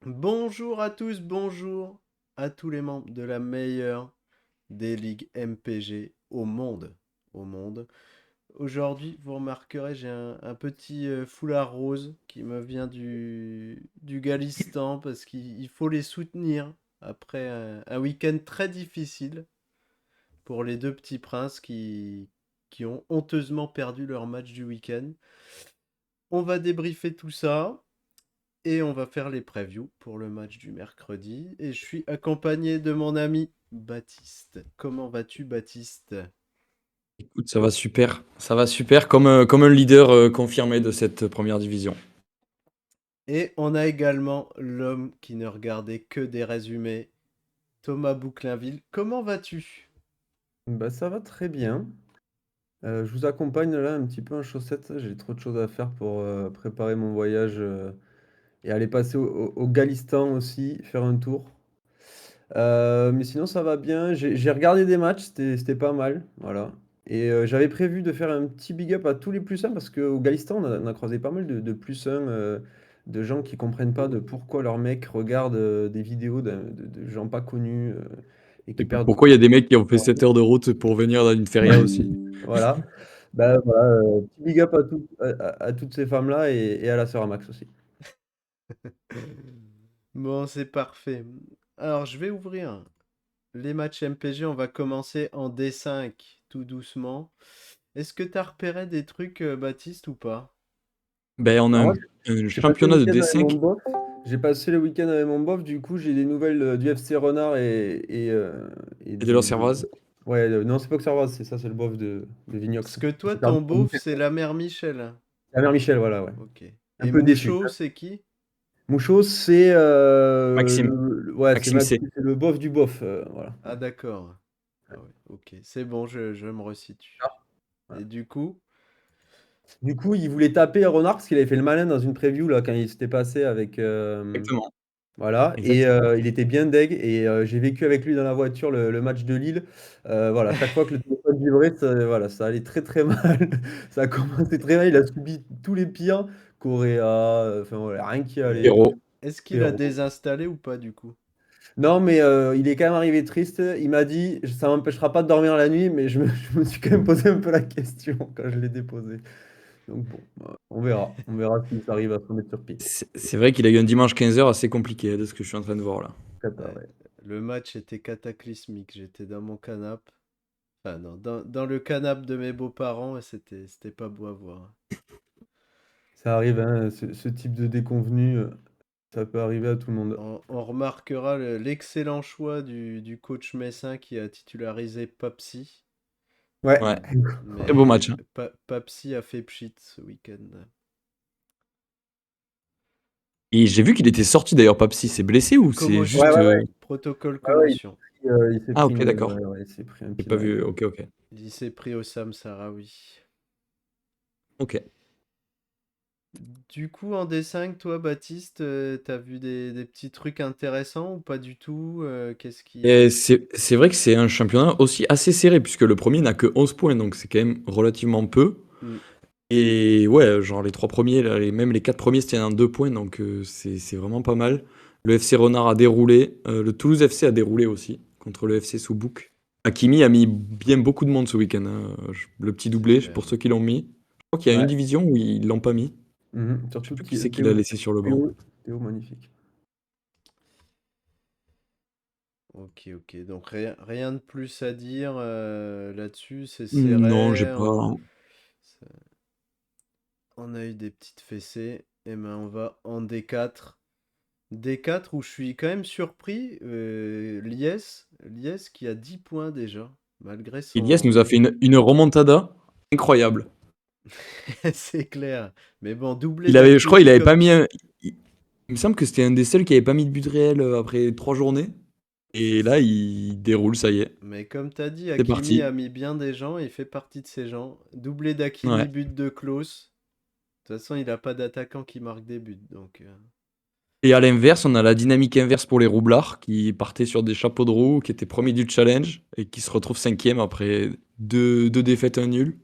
Bonjour à tous, bonjour à tous les membres de la meilleure des ligues MPG au monde. Au monde. Aujourd'hui, vous remarquerez, j'ai un petit foulard rose qui me vient du Galistan parce qu'il faut les soutenir après un week-end très difficile pour les deux petits princes qui ont honteusement perdu leur match du week-end. On va débriefer tout ça. Et on va faire les previews pour le match du mercredi. Et je suis accompagné de mon ami Baptiste. Comment vas-tu, Baptiste? Écoute, ça va super, comme un leader confirmé de cette première division. Et on a également l'homme qui ne regardait que des résumés, Thomas Bouclinville. Comment vas-tu? Bah, ça va très bien. Je vous accompagne là un petit peu en chaussettes. J'ai trop de choses à faire pour préparer mon voyage et aller passer au Galistan aussi, faire un tour. Mais sinon, ça va bien. J'ai regardé des matchs, c'était pas mal. Voilà. Et j'avais prévu de faire un petit big up à tous les plus 1 parce qu'au Galistan, on a croisé pas mal de plus 1 de gens qui comprennent pas de pourquoi leurs mecs regardent des vidéos de gens pas connus et Et qui puis perdent. pourquoi il y a des mecs qui ont fait 7 heures de route pour venir dans une feria aussi? Voilà. Bah, voilà, petit big up à toutes ces femmes-là et à la sœur à Max aussi. Bon, c'est parfait. Alors, je vais ouvrir les matchs MPG. On va commencer en D5, tout doucement. Est-ce que tu as repéré des trucs, Baptiste, ou pas? Ben, on a Alors moi, un j'ai passé le championnat de week-end avec mon D5. boss. J'ai passé le week-end avec mon boss, du coup j'ai des nouvelles du FC Renard et Et de leur des... servase. Ouais, non c'est pas que ça c'est ça, c'est le boss de Parce Vignox. que toi, C'est perdu ton pour beauf, Michel. c'est la mère Michel. La mère Michel, voilà, ouais. Ok. Un Et peu déçu. Mouchot, c'est qui? Mouchot, c'est Maxime. ouais, c'est Maxime C. c'est le boss du boss, voilà. Ah, d'accord. Ah ouais, ok. C'est bon, je me resitue. Ouais. Et du coup, Du coup, il voulait taper Renard parce qu'il avait fait le malin dans une preview là quand il s'était passé avec Exactement. voilà et Exactement. il était bien deg et j'ai vécu avec lui dans la voiture le match de Lille. Voilà, chaque fois que le téléphone vibrait, voilà, ça allait très très mal. Ça a commencé très mal, il a subi tous les pires, Correa, enfin voilà, rien qui allait. et Héros. est-ce qu'il a Pero. désinstallé ou pas du coup? Non, mais il est quand même arrivé triste. Il m'a dit, ça m'empêchera pas de dormir la nuit, mais je me suis quand même posé un peu la question quand je l'ai déposé. Donc bon, on verra. On verra si ça arrive à se remettre sur pied. C'est vrai qu'il a eu un dimanche 15 heures assez compliqué de ce que je suis en train de voir là. Qatar, Ouais. ouais. Le match était cataclysmique. J'étais dans mon canapé. Enfin, non, dans le canapé de mes beaux-parents et c'était pas beau à voir. Ça arrive, hein, ce type de déconvenu, ça peut arriver à tout le monde. On remarquera l'excellent choix du coach messin qui a titularisé Papsi. Ouais. Ouais. Très beau Mais match, hein. Papsi a fait pchit ce week-end. Et j'ai vu qu'il était sorti d'ailleurs, Papsi. C'est blessé ou c'est Ouais, juste. Commotion. ouais, ouais. Protocole Ouais, ouais, commotion. il s'est Ah, pris ok, d'accord. ouais, ouais, il s'est pris un J'ai pied pas dans la vu. gueule. Ok, ok. Il s'est pris au Sam Sarawi. Ok. Du coup, en D5, toi, Baptiste, t'as vu des petits trucs intéressants ou pas du tout? Qu'est-ce Et qui... c'est vrai que c'est un championnat aussi assez serré, puisque le premier n'a que 11 points, donc c'est quand même relativement peu. Hmm. Et ouais, genre les trois premiers, là, même les quatre premiers se tiennent en 2 points, donc c'est vraiment pas mal. Le FC Renard a déroulé, le Toulouse FC a déroulé aussi, contre le FC Soubouk. Hakimi a mis bien beaucoup de monde ce week-end, hein. Le petit C'est doublé, clair. pour ceux qui l'ont mis. Je crois qu'il y a une Ouais. division où ils l'ont pas mis. Je sais Surtout plus qui c'est qu'il a laissé sur le banc. Théo, magnifique. Ok, ok. Donc rien de plus à dire là-dessus. C'est Non, j'ai serré. pas. Ça- on a eu des petites fessées. Et ben on va en D4. D4 où je suis quand même surpris. Lies qui a 10 points déjà. Malgré Ilias nous a son... fait une remontada incroyable. C'est clair. Mais bon, doublé Je crois, il d'Akimi avait pas comme... mis il me semble que c'était un des seuls qui avait pas mis de but réel après 3 journées. Et là, il déroule, ça y est. Mais comme t'as dit, C'est Hakimi parti. a mis bien des gens et il fait partie de ces gens. Doublé d'Hakimi, Ouais. but de Klose. De toute façon, il n'a pas d'attaquant qui marque des buts. Donc, Et à l'inverse, on a la dynamique inverse pour les roublards qui partaient sur des chapeaux de roue, qui étaient premiers du challenge et qui se retrouvent cinquième après deux défaites, un nul.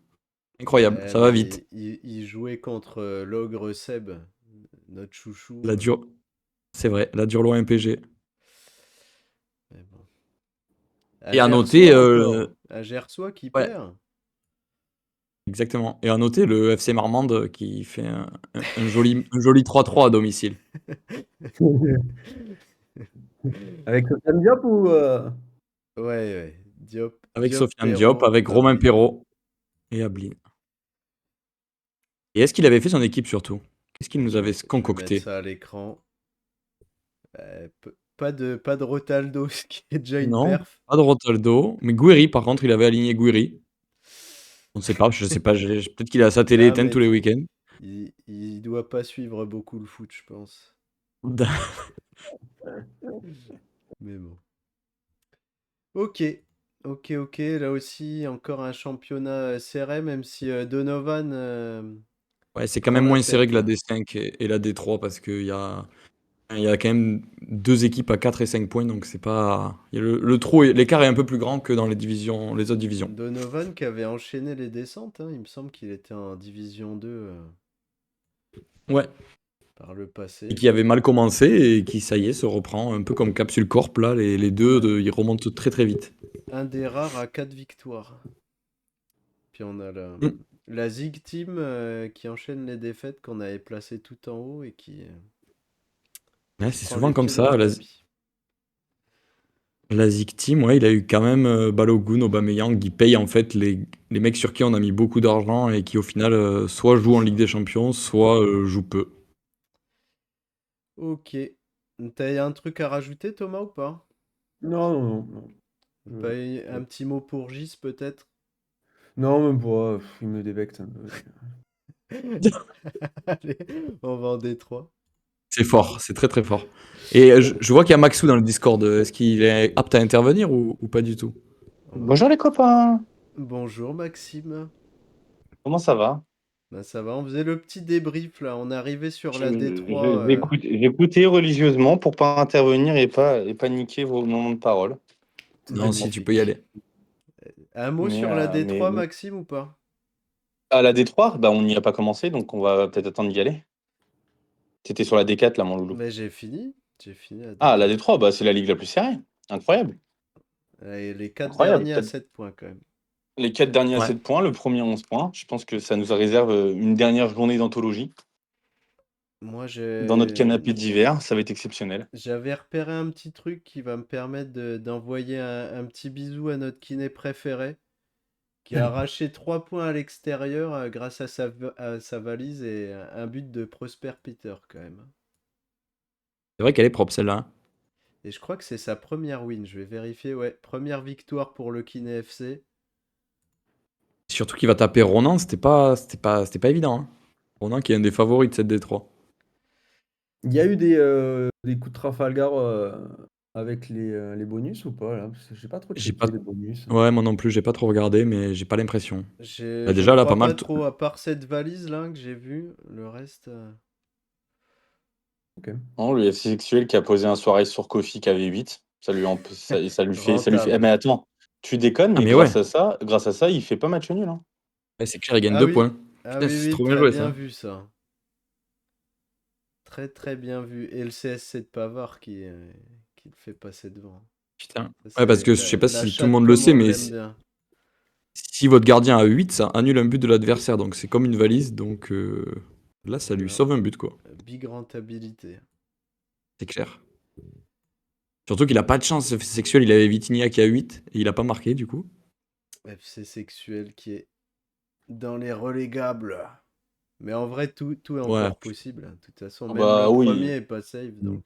Incroyable, ouais, ça va vite. mais il jouait contre l'ogre Seb, notre La chouchou. dure. C'est vrai, la Durloy MPG. Mais bon. Et à noter, Encore. À Gersois qui ouais, perd. exactement. Et à noter le FC Marmande qui fait un joli 3-3 à domicile. Avec Sofiane Diop ou Ouais, ouais. Avec Diop, Sofiane Diop, Perrault, avec Romain Ablin. Perrault et Ablin. Et est-ce qu'il avait fait son équipe surtout? Qu'est-ce qu'il nous avait Je vais mettre concocté? ça à l'écran. Pas de Rotaldo, ce qui est déjà une Non, perf. pas de Rotaldo. Mais Guiri, par contre, il avait aligné Guiri. On ne sait pas, je sais pas. Peut-être qu'il a sa télé Non, éteinte tous mais les week-ends. il doit pas suivre beaucoup le foot, je pense. Mais bon. Ok. Ok, ok. Là aussi, encore un championnat serré, même si Donovan Ouais, c'est quand prend même la moins serré tête que la là. D5 et la D3 parce qu'il y a quand même deux équipes à 4 et 5 points. Donc c'est pas. Le trou, l'écart est un peu plus grand que dans les autres divisions. Donovan qui avait enchaîné les descentes, hein, il me semble qu'il était en Division 2 Ouais. par le Et passé. qui avait mal commencé et qui, ça y est, se reprend un peu comme Capsule Corp. Là, les deux, Un, ils remontent très très vite. un des rares à 4 victoires. Puis on a Mm. la Zig Team qui enchaîne les défaites qu'on avait placées tout en haut et Ouais, qui c'est prend les souvent comme pieds dans le ça. tapis. La Zik Team, ouais, il a eu quand même Balogun, Aubameyang, qui payent en fait les mecs sur qui on a mis beaucoup d'argent et qui au final soit jouent en C'est Ligue ça. des Champions, soit jouent peu. Ok. T'as un truc à rajouter, Thomas, ou pas? Non, non, non, non. Pas un petit mot pour Gis, peut-être? Non, même pas. Il me débecte un peu. Allez, on va en Détroit. C'est fort, c'est très très fort. Et je vois qu'il y a Maxou dans le Discord. Est-ce qu'il est apte à intervenir ou pas du tout? On va- Bonjour les copains, Bonjour, Maxime. comment ça va? Ben, ça va, on faisait le petit débrief là. On est arrivé sur Je, la Détroit. j'ai écouté religieusement pour pas intervenir et pas niquer vos moments de parole. Non, si tu peux y Magnifique. aller. Un mot sur la Mais Détroit, Maxime, ou pas? à la D3, bah, on n'y a pas commencé, donc on va peut-être attendre d'y aller. T'étais sur la D4 là, mon loulou. Mais j'ai fini. J'ai fini la Ah, la D4. D3, bah, c'est la ligue la plus serrée. Incroyable. Et les 4 Incroyable. derniers à 7 points quand même. Les 4 derniers à Ouais. 7 points, le premier à 11 points. Je pense que ça nous réserve une dernière journée d'anthologie Moi, dans notre canapé d'hiver. Ça va être exceptionnel. j'avais repéré un petit truc qui va me permettre d'envoyer un petit bisou à notre kiné préféré, qui a arraché 3 points à l'extérieur grâce à à sa valise et un but de Prosper Peter quand même. C'est vrai qu'elle est propre celle-là, hein. Et je crois que c'est sa première win, je vais vérifier, ouais. Première victoire pour le kiné FC. Surtout qu'il va taper Ronan, c'était pas évident, hein. Ronan qui est un des favoris de cette D3. Il y a eu des coups de Trafalgar avec les bonus ou pas là? Parce que j'ai pas trop J'ai pas. checké les bonus. Ouais, moi non plus, j'ai pas trop regardé, mais j'ai pas l'impression. Bah, Je déjà là, pas crois pas mal. trop, à part cette valise là que j'ai vue, le reste. Ok. Non, le FC sexuel qui a posé un soirée sur Kofi qui avait 8. Ça lui fait. Eh, mais Rentable. attends, tu déconnes, Ah mais mais ouais, grâce à ça, il fait pas match nul, hein. ouais, c'est clair, il gagne Ah 2 oui, points. ah Putain, oui, c'est oui, trop bien très joué bien ça. vu ça. Très très bien vu. Et le CSC de Pavard qui le fait passer devant. Putain. Ça, Ouais, parce c'est que je sais pas la si tout le chatte monde le comme sait, on mais l'aime bien. si votre gardien a 8, ça annule un but de l'adversaire. Donc c'est comme une valise. Donc là, ça lui Voilà. sauve un but, quoi. Big rentabilité. C'est clair. Surtout qu'il a pas de chance sexuelle. Il avait Vitinha qui a 8 et il a pas marqué, du coup. FC sexuel qui est dans les relégables. Mais en vrai, tout est Ouais. encore possible, hein. De toute façon, Ah même bah le premier oui. est pas safe. Mm. Donc,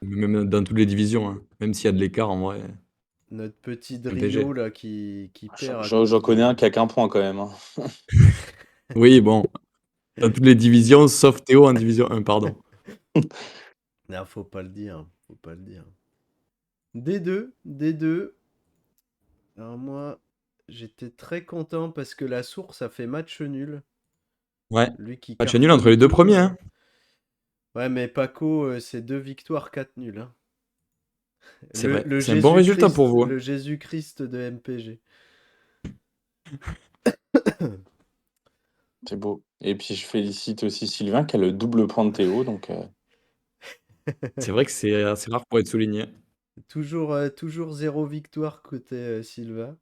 Même dans toutes les divisions, hein. Même s'il y a de l'écart, en vrai. notre petit MPG. Drio là qui perd à J'en cause connais de. un qui a qu'un point quand même, hein. Oui, bon. Dans toutes les divisions, sauf Théo en division 1, pardon. Non, faut pas le dire. Faut pas le dire. D2, D2. Alors moi, j'étais très content parce que la source a fait match nul. Ouais. Lui qui Match nul entre cartonne les deux tout. premiers, hein. Ouais, mais Paco, c'est 2 victoires, 4 nuls, hein. C'est vrai. Le C'est un bon résultat pour Jésus-Christ, vous, hein. le Jésus-Christ de MPG. C'est beau. Et puis je félicite aussi Sylvain qui a le double point de Théo, donc C'est vrai que c'est assez rare pour être souligné. Toujours 0 victoire côté Silva.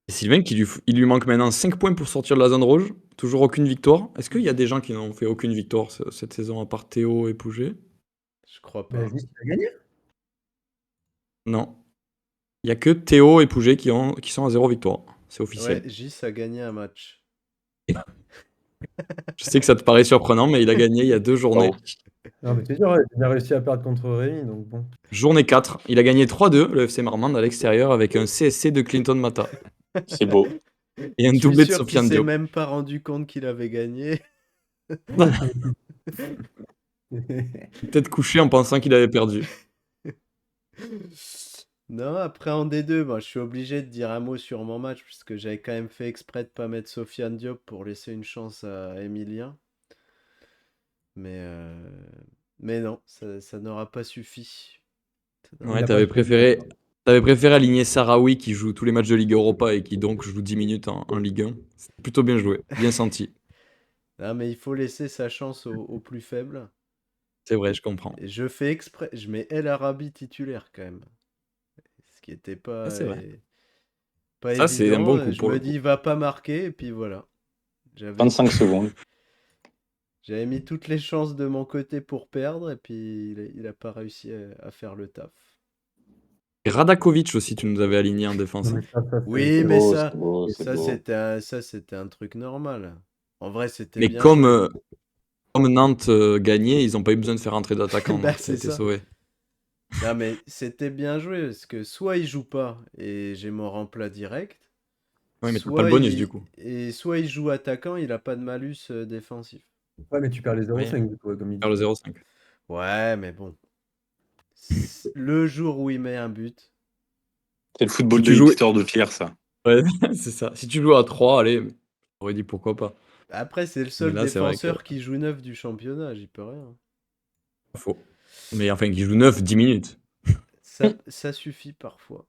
Et Sylvain, il lui manque maintenant 5 points pour sortir de la zone rouge. Toujours aucune victoire. Est-ce qu'il y a des gens qui n'ont fait aucune victoire cette saison, à part Théo et Pouget? Je crois Bah, pas. Nice a gagné. Non. Il y a que Théo et Pouget qui sont à 0 victoire. C'est Ouais, officiel. Gis a gagné un match. Je sais que ça te paraît surprenant, mais il a gagné il y a 2 journées. Bravo. Non, mais c'est sûr, ouais, il a réussi à perdre contre Rémi, donc bon. Journée 4, il a gagné 3-2, le FC Marmande, à l'extérieur, avec un CSC de Clinton Mata. C'est beau. Et un Je suis doublé de sûr qu'il Sofiane s'est Diop. même pas rendu compte qu'il avait gagné. Peut-être couché en pensant qu'il avait perdu. Non, après en D2, je suis obligé de dire un mot sur mon match, puisque j'avais quand même fait exprès de pas mettre Sofiane Diop pour laisser une chance à Emilien. Mais, euh, mais non, ça n'aura pas suffi. Ça n'aura Ouais, Il a pas pas t'avais choisi. préféré, t'avais préféré aligner Sarawi qui joue tous les matchs de Ligue Europa et qui donc joue 10 minutes en Ligue 1. C'était plutôt bien joué, bien senti. Ah, mais il faut laisser sa chance aux plus faibles. C'est vrai, je comprends. Et je fais exprès, je mets El Arabi titulaire quand même. Ce qui n'était Ah, c'est vrai. pas Ça, c'est un bon évident. coup Je pour me le dis, coup. il va pas marquer, et puis voilà. J'avais 25 secondes. j'avais mis toutes les chances de mon côté pour perdre, et puis il a pas réussi à faire le taf. Et Radakovic aussi, tu nous avais aligné en Non, défense, mais hein. ça, Oui, C'est mais beau, c'est beau, c'est ça beau. c'était un truc normal. En vrai, c'était Mais bien joué. comme Nantes gagnait, ils n'ont pas eu besoin de faire rentrer d'attaquant, Bah, donc ça a c'est été ça. sauvé. Non, mais c'était bien joué, parce que soit il joue pas, et j'ai mon remplat direct, Ouais, mais t'as pas le bonus du coup. soit il joue attaquant, il a pas de malus défensif. Ouais, mais tu perds les Oui, 0,5 du coup, ouais, comme il faire dit. le 0,5. Ouais, mais bon. Le jour où il met un but, C'est le football Si de tu jouais. hipster de Pierre, ça. Ouais, c'est ça. Si tu joues à 3, allez, j'aurais dit pourquoi pas. après, c'est le Mais seul là, c'est vrai que défenseur qui joue neuf du championnat, j'y peux rien. faux. Mais enfin, qui joue 9, 10 minutes. Ça suffit parfois.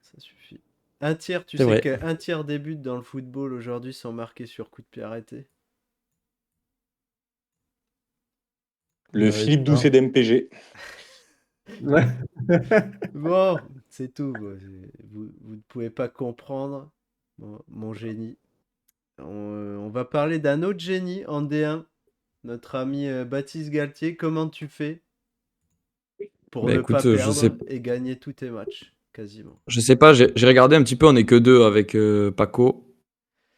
Ça suffit. Tu C'est sais vrai. qu'un tiers des buts dans le football aujourd'hui sont marqués sur coup de pied arrêté. Le Ouais, Philippe Doucet d'MPG. ouais. Bon, c'est tout. Vous ne pouvez pas comprendre mon génie. On va parler d'un autre génie en D1, notre ami Baptiste Galtier. Comment tu fais pour Bah ne pas écoute, perdre et gagner tous tes matchs, quasiment? je sais pas, j'ai regardé un petit peu, on est que deux avec Paco.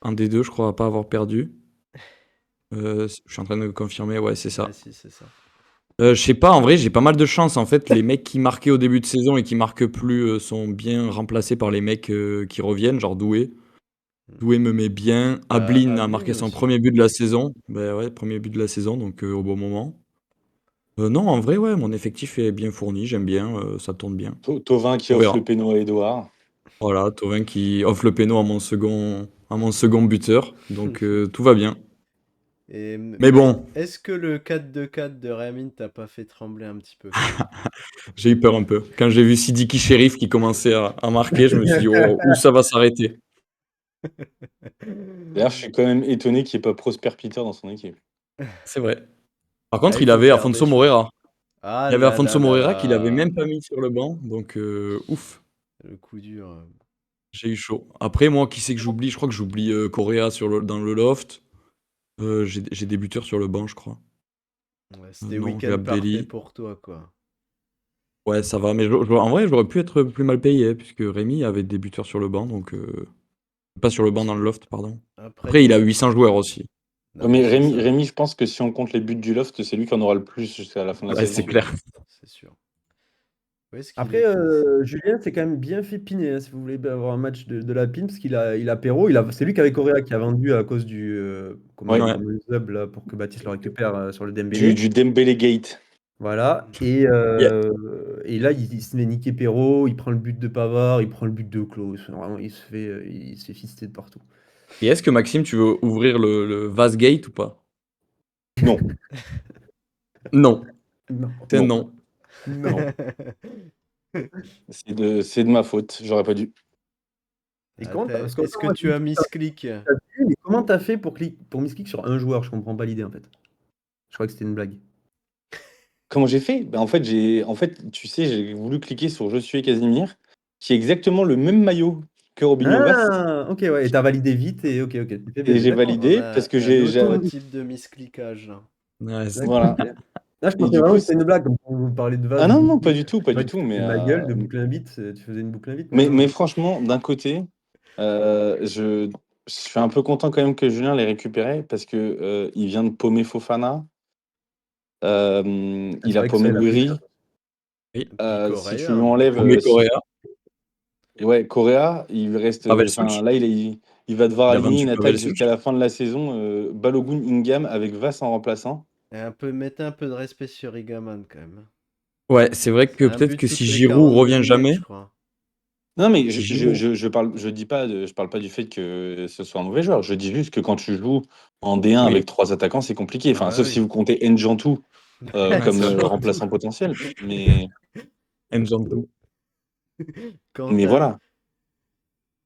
Un des deux, je crois, à pas avoir perdu. Je suis en train de confirmer, ouais, c'est Ah ça. si, c'est ça. Je sais pas, en vrai, j'ai pas mal de chance. En fait, les mecs qui marquaient au début de saison et qui marquent plus sont bien remplacés par les mecs qui reviennent, genre Doué. Doué me met bien. Bah, Ablin a marqué Ablin son aussi. premier but de la saison. Bah ouais, premier but de la saison, donc au bon moment. Non, en vrai, ouais, mon effectif est bien fourni, j'aime bien, ça tourne bien. Tovin qui On offre verra. le péno à Edouard. Voilà, Thauvin qui offre le péno à mon second buteur, donc tout va bien. Mais Mais bon, est-ce que le 4-2-4 de Ramin t'a pas fait trembler un petit peu quand même? j'ai eu peur un peu. Quand j'ai vu Sidiki Sheriff qui commençait à marquer, je me suis dit: «Oh, où ça va s'arrêter?» D'ailleurs, je suis quand même étonné qu'il n'y ait pas Prosper Peter dans son équipe. C'est vrai. Par Ah, contre, il il faut avait faire des Afonso choix. Moreira. Ah Il y avait là là Afonso là Moreira qu'il avait là. même pas mis sur le banc, donc ouf, Le coup dur. j'ai eu chaud. Après moi, qui c'est que j'oublie? Je crois que j'oublie, Correa dans le loft. J'ai des buteurs sur le banc, je crois. Ouais, c'était Non, j'ai week-end parfait Abdelli. pour toi, quoi. Ouais, ça va, mais en vrai, j'aurais pu être plus mal payé, hein, puisque Rémi avait des buteurs sur le banc, donc pas sur le banc, dans le loft, pardon. Après, Après, il a 800 joueurs aussi. Ouais, non mais mais c'est Rémi, ça, Rémi, je pense que si on compte les buts du loft, c'est lui qui en aura le plus jusqu'à la fin de la Ouais, c'est saison. clair. c'est sûr. Où est-ce qu'il Après, est Casey? Julien s'est quand même bien fait piner, hein, si vous voulez avoir un match de la pine, parce qu'il a Perrault, c'est lui qui avait Correa qui a vendu à cause du comment Ouais, le Ouais. fameux sub là, pour que Baptiste le récupère sur le du, Dembélé. du Dembélé Gate. Voilà. Yeah. Et là, il se met niquer Perrault, il prend le but de Pavard, il prend le but de Klaus. Vraiment, il se fait fister de partout. Et est-ce que Maxime, tu veux ouvrir le vase gate ou pas? Non, Non. Non. C'est un non, non. Non. c'est de ma faute. J'aurais pas dû. Et Ah, parce que est-ce que tu as misclick? mais comment t'as fait pour misclick sur un joueur? Je comprends pas l'idée en fait. Je crois que c'était une blague. Comment j'ai fait? En fait, tu sais, j'ai voulu cliquer sur Je suis Casimir, qui est exactement le même maillot que Robinho Vaz, Ah, ok, ouais, et t'as validé vite, et ok, tu t'es bien et dit, j'ai d'accord. On validé a parce que un j'ai, autre type de miscliquage là. Ouais, D'accord, voilà. ok. Là, je Et pensais du vraiment coup, que c'était une blague, comme quand vous parlez de ah vase ou non, de non, pas boucle. du tout, pas Ouais, du tu tout, te mais fais de ma gueule, de boucle invite, tu faisais une boucle invite, mais non, mais non. franchement, d'un côté, je suis un peu content quand même que Julien l'ait récupéré parce que il vient de paumer Fofana, C'est il a vrai que paumé ça, il a pris cher. oui. Puis Si tu Correa, lui hein. enlèves, Premier Coréa, ouais, Correa, il lui reste, Pavel enfin Such, là, il va devoir il a aligner vendu une Pavel attaque Such. jusqu'à la fin de la saison, Balogun, Ingham avec Vass en remplaçant. Mettez un peu de respect sur Igaman quand même. Ouais, c'est vrai C'est que un peut-être but que si toutes les Giroud 42 revient minutes, jamais, je crois. Non, mais si Giroud, je parle pas du fait que ce soit un mauvais joueur. Je dis juste que quand tu joues en D1 oui, avec 3 attaquants, c'est compliqué. Ah Enfin, bah sauf si oui. vous comptez Njantou ouais, comme c'est vrai. Surtout. remplaçant potentiel. N'Djantou. Mais Quentin. voilà.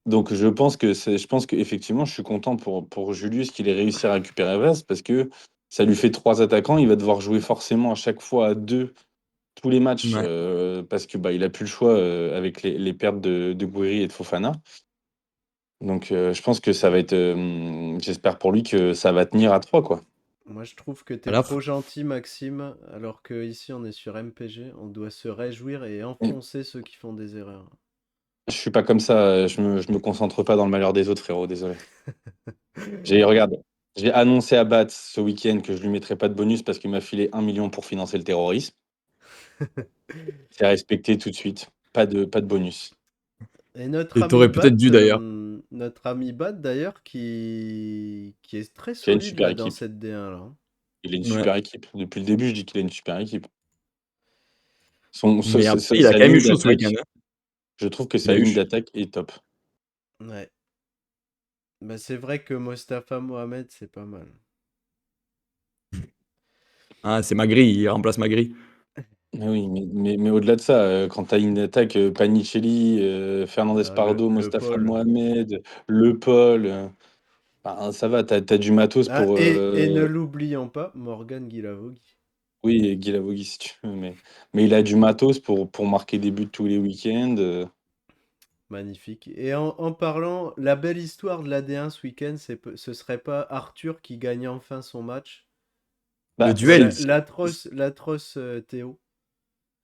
Donc je pense qu'effectivement, je suis content pour Julius qu'il ait réussi à récupérer Vaz parce que ça lui fait 3 attaquants. Il va devoir jouer forcément à chaque fois à 2 tous les matchs Ouais. parce que bah, il a plus le choix avec les pertes de Gouiri et de Fofana. Donc je pense que ça va être, j'espère pour lui que ça va tenir à 3 quoi. Moi, je trouve que À t'es la trop fin. gentil, Maxime, alors que ici on est sur MPG. On doit se réjouir et Mm. enfoncer ceux qui font des erreurs. Je suis pas comme ça, je me concentre pas dans le malheur des autres, frérot, désolé. Regarde, j'ai annoncé à Bat ce week-end que je lui mettrais pas de bonus parce qu'il m'a filé 1 million pour financer le terrorisme. C'est respecté tout de suite. Pas de bonus. Et notre Et ami t'aurais peut-être Bat, dû d'ailleurs. d'ailleurs, qui est très Il a une solide super là dans équipe. cette D1 là. Il a une Ouais. super équipe. Depuis le début, je dis qu'il a une super équipe. Mais après, il a Sa quand même eu ligne chaud ce week-end, d'attaque, hein. je trouve que Il sa a eu ligne chaud. d'attaque est top. Ouais. Bah, c'est vrai que Mostafa Mohamed, c'est pas mal. Ah, c'est Magri, il remplace Magri. Mais oui, mais au-delà de ça, quand tu as une attaque Panicelli, Fernandez Pardo, Le Mostafa Paul. Mohamed, Le Paul, enfin, ça va, t'as du matos Ah, pour. et ne l'oublions pas, Morgan Guilavogui. Oui, Guy Lavogui, si tu veux, mais il a du matos pour marquer des buts tous les week-ends. Magnifique. Et en parlant, la belle histoire de la D1 ce week-end, ce serait pas Arthur qui gagne enfin son match Le Bah, contre duel. l'atroce Théo.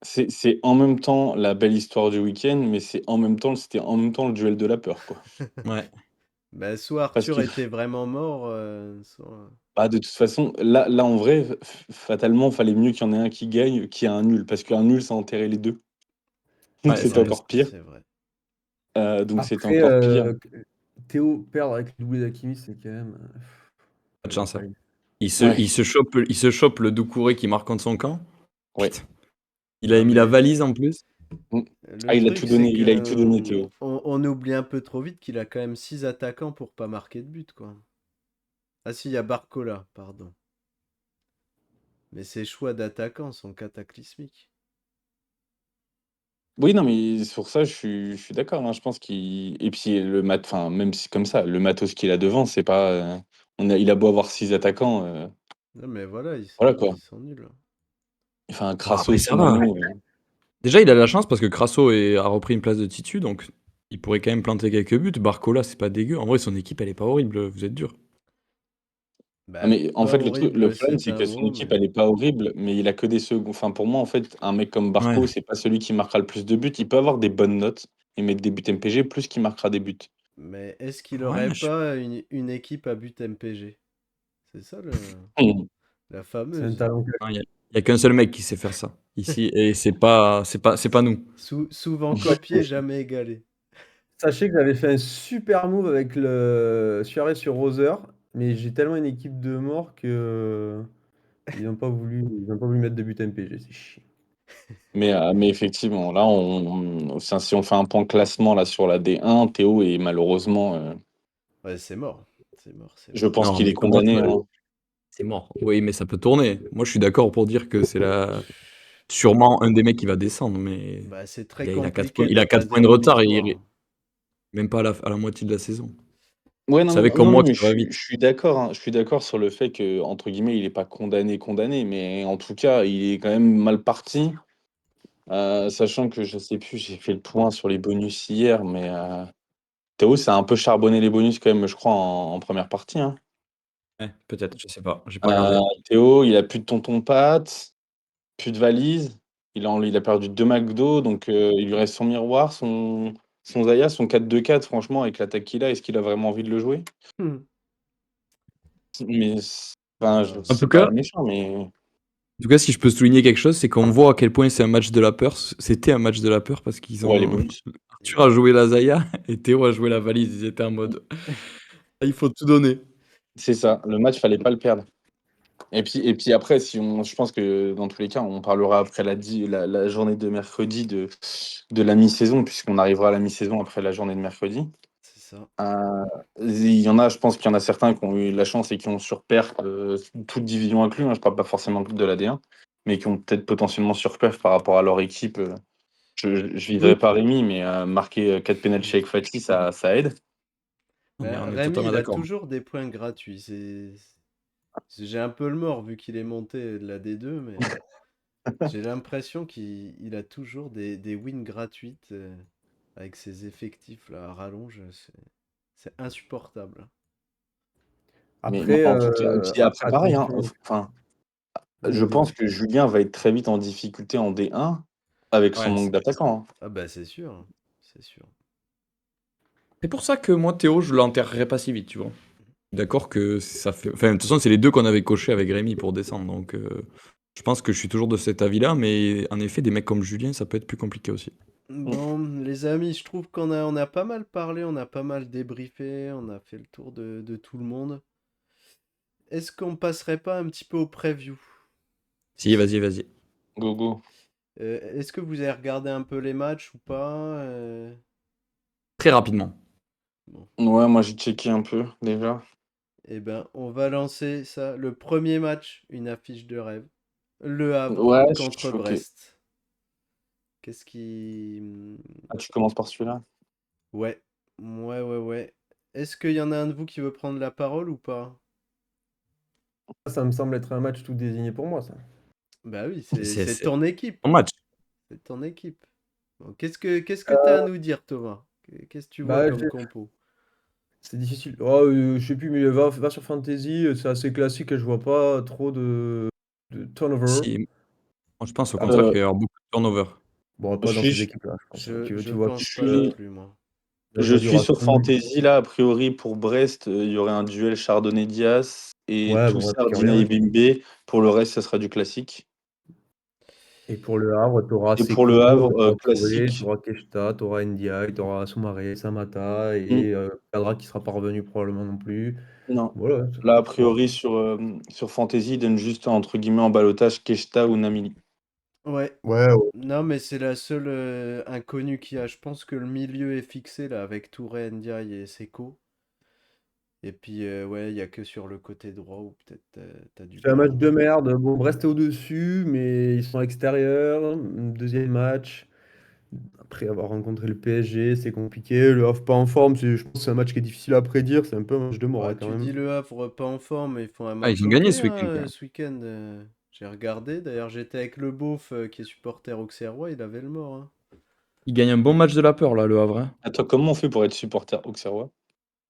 c'est en même temps la belle histoire du week-end, mais c'était en même temps le duel de la peur, quoi. Ouais. Bah, soit Parce Arthur que était vraiment mort, bah, de toute façon, là en vrai, fatalement, fallait mieux qu'il y en ait un qui gagne qu'il y ait un nul, parce qu'un nul, ça enterrait les deux. Donc Ouais, c'est c'était un peu encore ça. pire. c'est vrai. Donc c'était Après, encore pire. Théo perdre avec le doublé d'Hakimi, c'est quand même. Pas de Aïe, chance, hein. aïe. Ouais, Il se chope le Doucouré qui marque contre son camp. ouais. Putain. Il a Non mis la mais valise en plus. Mm. le Ah, il a tout truc c'est donné, que il a tout donné, Théo. on oublie un peu trop vite qu'il a quand même 6 attaquants pour pas marquer de but quoi. Ah si, il y a Barcola, pardon. Mais ses choix d'attaquants sont cataclysmiques. Oui, non, mais sur ça, je suis d'accord, hein. Je pense qu'il et puis enfin, même si comme ça, le matos qu'il a devant, c'est pas, il a beau avoir 6 attaquants, Non mais voilà, voilà quoi. ils sont nuls. Enfin, Bon, Crasso, après, ça va. Sinano, Déjà, il a de la chance parce que Crasso a repris une place de titu, donc il pourrait quand même planter quelques buts. Barcola, c'est pas dégueu. En vrai, son équipe, elle est pas horrible. Vous êtes dur. ah, Bah, mais en pas fait, le horrible, problème, c'est c'est un que son mot, équipe, mais... elle est pas horrible, mais il a que des seconds. Enfin, pour moi, en fait, un mec comme Ouais. Barco, c'est pas celui qui marquera le plus de buts. Il peut avoir des bonnes notes et mettre des buts MPG, plus qu'il marquera des buts. Mais est-ce qu'il Ouais, aurait pas une équipe à but MPG? C'est ça Hmm. la C'est un fameuse. talent. non, il y a qu'un seul mec qui sait faire ça ici, et c'est pas nous. Souvent copié, jamais égalé. Sachez que j'avais fait un super move avec le Suarez sur Roser, mais j'ai tellement une équipe de morts que ils n'ont pas voulu mettre de but MPG, c'est chiant. Mais effectivement, là, si on fait un point classement là, sur la D1, Théo est malheureusement, Ouais, c'est mort. C'est mort, c'est je mort. pense Non, qu'il mais est comment condamné, ça? hein. C'est mort. Oui, mais ça peut tourner. Moi, je suis d'accord pour dire que sûrement un des mecs qui va descendre, mais Bah, c'est très il a 4 points, compliqué il a d'être à 4 points de zéro retard et il victoire. est même pas à la moitié de la saison. Ouais, Je non, savais non, comme non, moi que mais ça va vite. je suis d'accord, hein. Je suis d'accord sur le fait que entre guillemets, il est pas condamné, condamné, mais en tout cas, il est quand même mal parti. Sachant que je sais plus, j'ai fait le point sur les bonus hier, mais Théo, ça a un peu charbonné les bonus quand même, je crois, en première partie, hein. Ouais, peut-être, je sais pas, j'ai pas regardé. Théo, il a plus de tonton Pat, plus de valise. Il a perdu 2 McDo, donc il lui reste son miroir, son Zaya, son 4-2-4, franchement, avec l'attaque qu'il a, est-ce qu'il a vraiment envie de le jouer? Hmm. Mais enfin, Ah, En c'est tout pas cas, méchant, mais si je peux souligner quelque chose, c'est qu'on voit à quel point c'est un match de la peur. C'était un match de la peur parce qu'ils ouais, les ont. bonus. Arthur a joué la Zaya et Théo a joué la valise. Ils étaient en mode. Ah, il faut tout donner. C'est ça, le match, fallait pas le perdre. Et puis après, je pense que dans tous les cas, on parlera après la journée de mercredi de la mi-saison, puisqu'on arrivera à la mi-saison après la journée de mercredi. c'est ça. Il y en a, je pense qu'il y en a certains qui ont eu la chance et qui ont surperf, toute division inclus, hein, je parle pas forcément de la D1, mais qui ont peut-être potentiellement surperf par rapport à leur équipe. Je viserai pas Rémi, mais marquer 4 pénaltys avec Fati, ça aide. Non, mais Ben, on est Rémi, totalement il a d'accord. toujours des points gratuits. J'ai un peu le mort vu qu'il est monté de la D2, mais j'ai l'impression qu'il a toujours des wins gratuites avec ses effectifs là à rallonge. C'est insupportable. Mais Après, en tout cas, et puis après, pareil, hein, attention. enfin, je Dis-moi, dis-moi. pense que Julien va être très vite en difficulté en D1 avec son Ouais, manque d'attaquants, hein. Ah bah c'est sûr, c'est sûr. c'est pour ça que moi, Théo, je l'enterrerai pas si vite, tu vois. D'accord que ça fait. Enfin, de toute façon, c'est les deux qu'on avait cochés avec Rémi pour descendre. Donc, je pense que je suis toujours de cet avis-là. Mais en effet, des mecs comme Julien, ça peut être plus compliqué aussi. Bon, les amis, je trouve qu'on a pas mal parlé, on a pas mal débriefé, on a fait le tour de tout le monde. Est-ce qu'on passerait pas un petit peu au preview? Si, vas-y, vas-y. Go, go. Est-ce que vous avez regardé un peu les matchs ou pas? Très rapidement. Bon. Ouais, moi j'ai checké un peu déjà. Eh ben, on va lancer ça. Le premier match, une affiche de rêve. Le Havre Ouais, contre ok. Brest. Qu'est-ce qui... Ah, tu commences par celui-là? Ouais, ouais. Est-ce qu'il y en a un de vous qui veut prendre la parole ou pas? Ça me semble être un match tout désigné pour moi, ça. Bah oui, C'est c'est ton équipe. un match. C'est ton équipe. Bon, qu'est-ce que t'as à nous dire, Thomas? Qu'est-ce que tu vois Bah, comme compo? c'est difficile. Oh, je sais plus, mais va sur Fantasy, c'est assez classique et je vois pas trop de turnover. Si, moi, je pense au contraire Euh, qu'il va y avoir beaucoup de turnover. Bon, je pas dans ces suis, équipes-là, je pense, hein. Je, Tu je vois pense qui je pas non suis, plus, moi. va je jouer du suis sur Racing. Fantasy là, a priori pour Brest, il y aurait un duel Chardonnay-Dias et Ouais, tout bon, ouais, pique Sardina rien, et ouais. Bimbe. Pour le reste, ça sera du classique. Et pour le Havre, tu auras Et pour Seko, le Havre, tu auras Touré, tu classique. auras Keshta, tu auras Ndiaye, tu auras Soumaré, Samata Hmm, et Kadra qui sera pas revenu probablement non plus. non. Voilà. Là, a priori, sur Fantasy, ils donnent juste entre guillemets en balotage Keshta ou Namili. Ouais. Ouais, ouais. Non, mais c'est la seule inconnue qu'il y a. Je pense que le milieu est fixé là avec Touré, Ndiaye et Seko. Et puis, ouais, il y a que sur le côté droit où peut-être t'as du C'est un match ballon. de merde. Bon, Brest est au-dessus, mais ils sont extérieurs. Deuxième match. Après avoir rencontré le PSG, c'est compliqué. Le Havre pas en forme. Je pense que c'est un match qui est difficile à prédire. C'est un peu un match de mort Bah, hein, quand tu même. dis Le Havre pas en forme, mais ils font un Ah, match ils ont ok gagné ce hein, week-end quand même. ce week-end. J'ai regardé. D'ailleurs, j'étais avec le beauf qui est supporter auxerrois. Il avait le mort, hein. Ils gagnent un bon match de la peur, là, le Havre, hein. Attends, comment on fait pour être supporter auxerrois?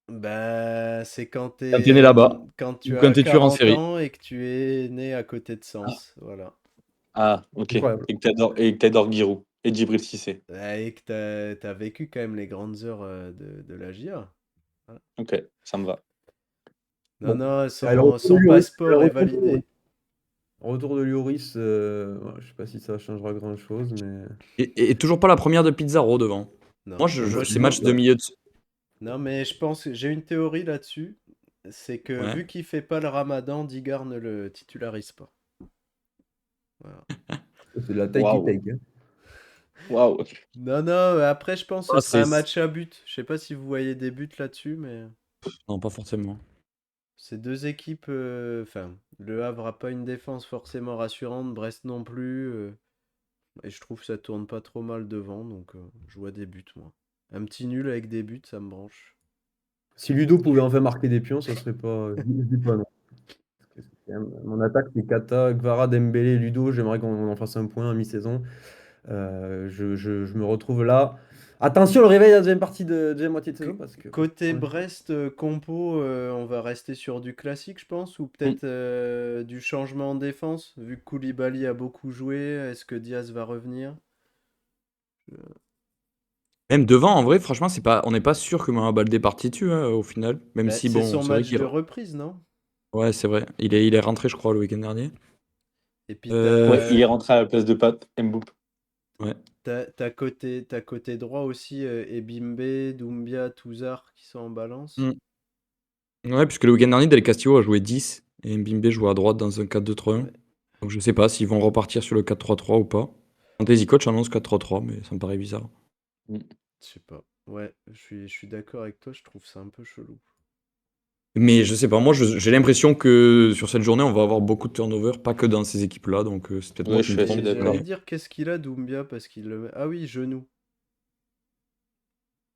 Bah, c'est Quand t'es né là-bas, quand ou tu quand as t'es tueur en 40 série. ans et que tu es né à côté de Sens. Voilà. Ah, ok. Incroyable. Et que t'adores Giroud et Djibril Cissé. Et que t'as vécu quand même les grandes heures de la GIA. Voilà. Ok, ça me va. Non, Bon. non, Ah, son passeport est validé. le retour de Lloris, ouais, je sais pas si ça changera grand-chose, mais Et toujours pas la première de Pizarro devant. Moi, Non, mais moi je ces pense. matchs de milieu de. Non, mais je pense que j'ai une théorie là-dessus. C'est que Ouais. vu qu'il fait pas le ramadan, Digar ne le titularise pas. Voilà. c'est de la taille qui Waouh. take, hein. Waouh. Non, non, après je pense que ce Ah, sera un match à but. Je sais pas si vous voyez des buts là-dessus, mais Non, pas forcément. ces deux équipes. Enfin, Le Havre a pas une défense forcément rassurante, Brest non plus. Et je trouve que ça tourne pas trop mal devant, donc je vois des buts, moi. Un petit nul avec des buts, ça me branche. Si Ludo pouvait enfin marquer des pions, ça serait pas. Je dis pas non. Parce que c'est quand même- Mon attaque, c'est Kata, Kvara, Dembélé, Ludo. J'aimerais qu'on en fasse un point à mi-saison. Je me retrouve là. Attention, le réveil à la deuxième partie de deuxième moitié de saison parce que. Côté Brest, compo, on va rester sur du classique, je pense, ou Mm. peut-être du changement en défense, vu que Koulibaly a beaucoup joué. Est-ce que Diaz va revenir? Même devant, en vrai, franchement, on n'est pas sûr que Mama Baldé partitue au final. Même Bah, si, c'est bon, son c'est vrai match qu'il. de reprise, non? Ouais, c'est vrai. Il est rentré, je crois, le week-end dernier. Et puis Ouais, il Euh, est rentré à la place de Pat Mboup. ouais. t'as côté droit aussi Ebimbe, Doumbia, Touzard qui sont en balance. Mm. Ouais, puisque le week-end dernier, Del Castillo a joué 10 et Mbimbe jouait à droite dans un 4-2-3-1. Ouais, Donc je sais pas s'ils vont repartir sur le 4-3-3 ou pas. Fantasy Coach annonce 4-3-3, mais ça me paraît bizarre. je sais pas. Ouais, je suis d'accord avec toi, je trouve ça un peu chelou. Mais je sais pas, moi j'ai l'impression que sur cette journée, on va avoir beaucoup de turnover, pas que dans ces équipes-là, donc c'est peut-être moi Ouais, qui je me suis assez trompe. J'allais d'accord. dire qu'est-ce qu'il a Doumbia parce qu'il le met. Ah oui, genou.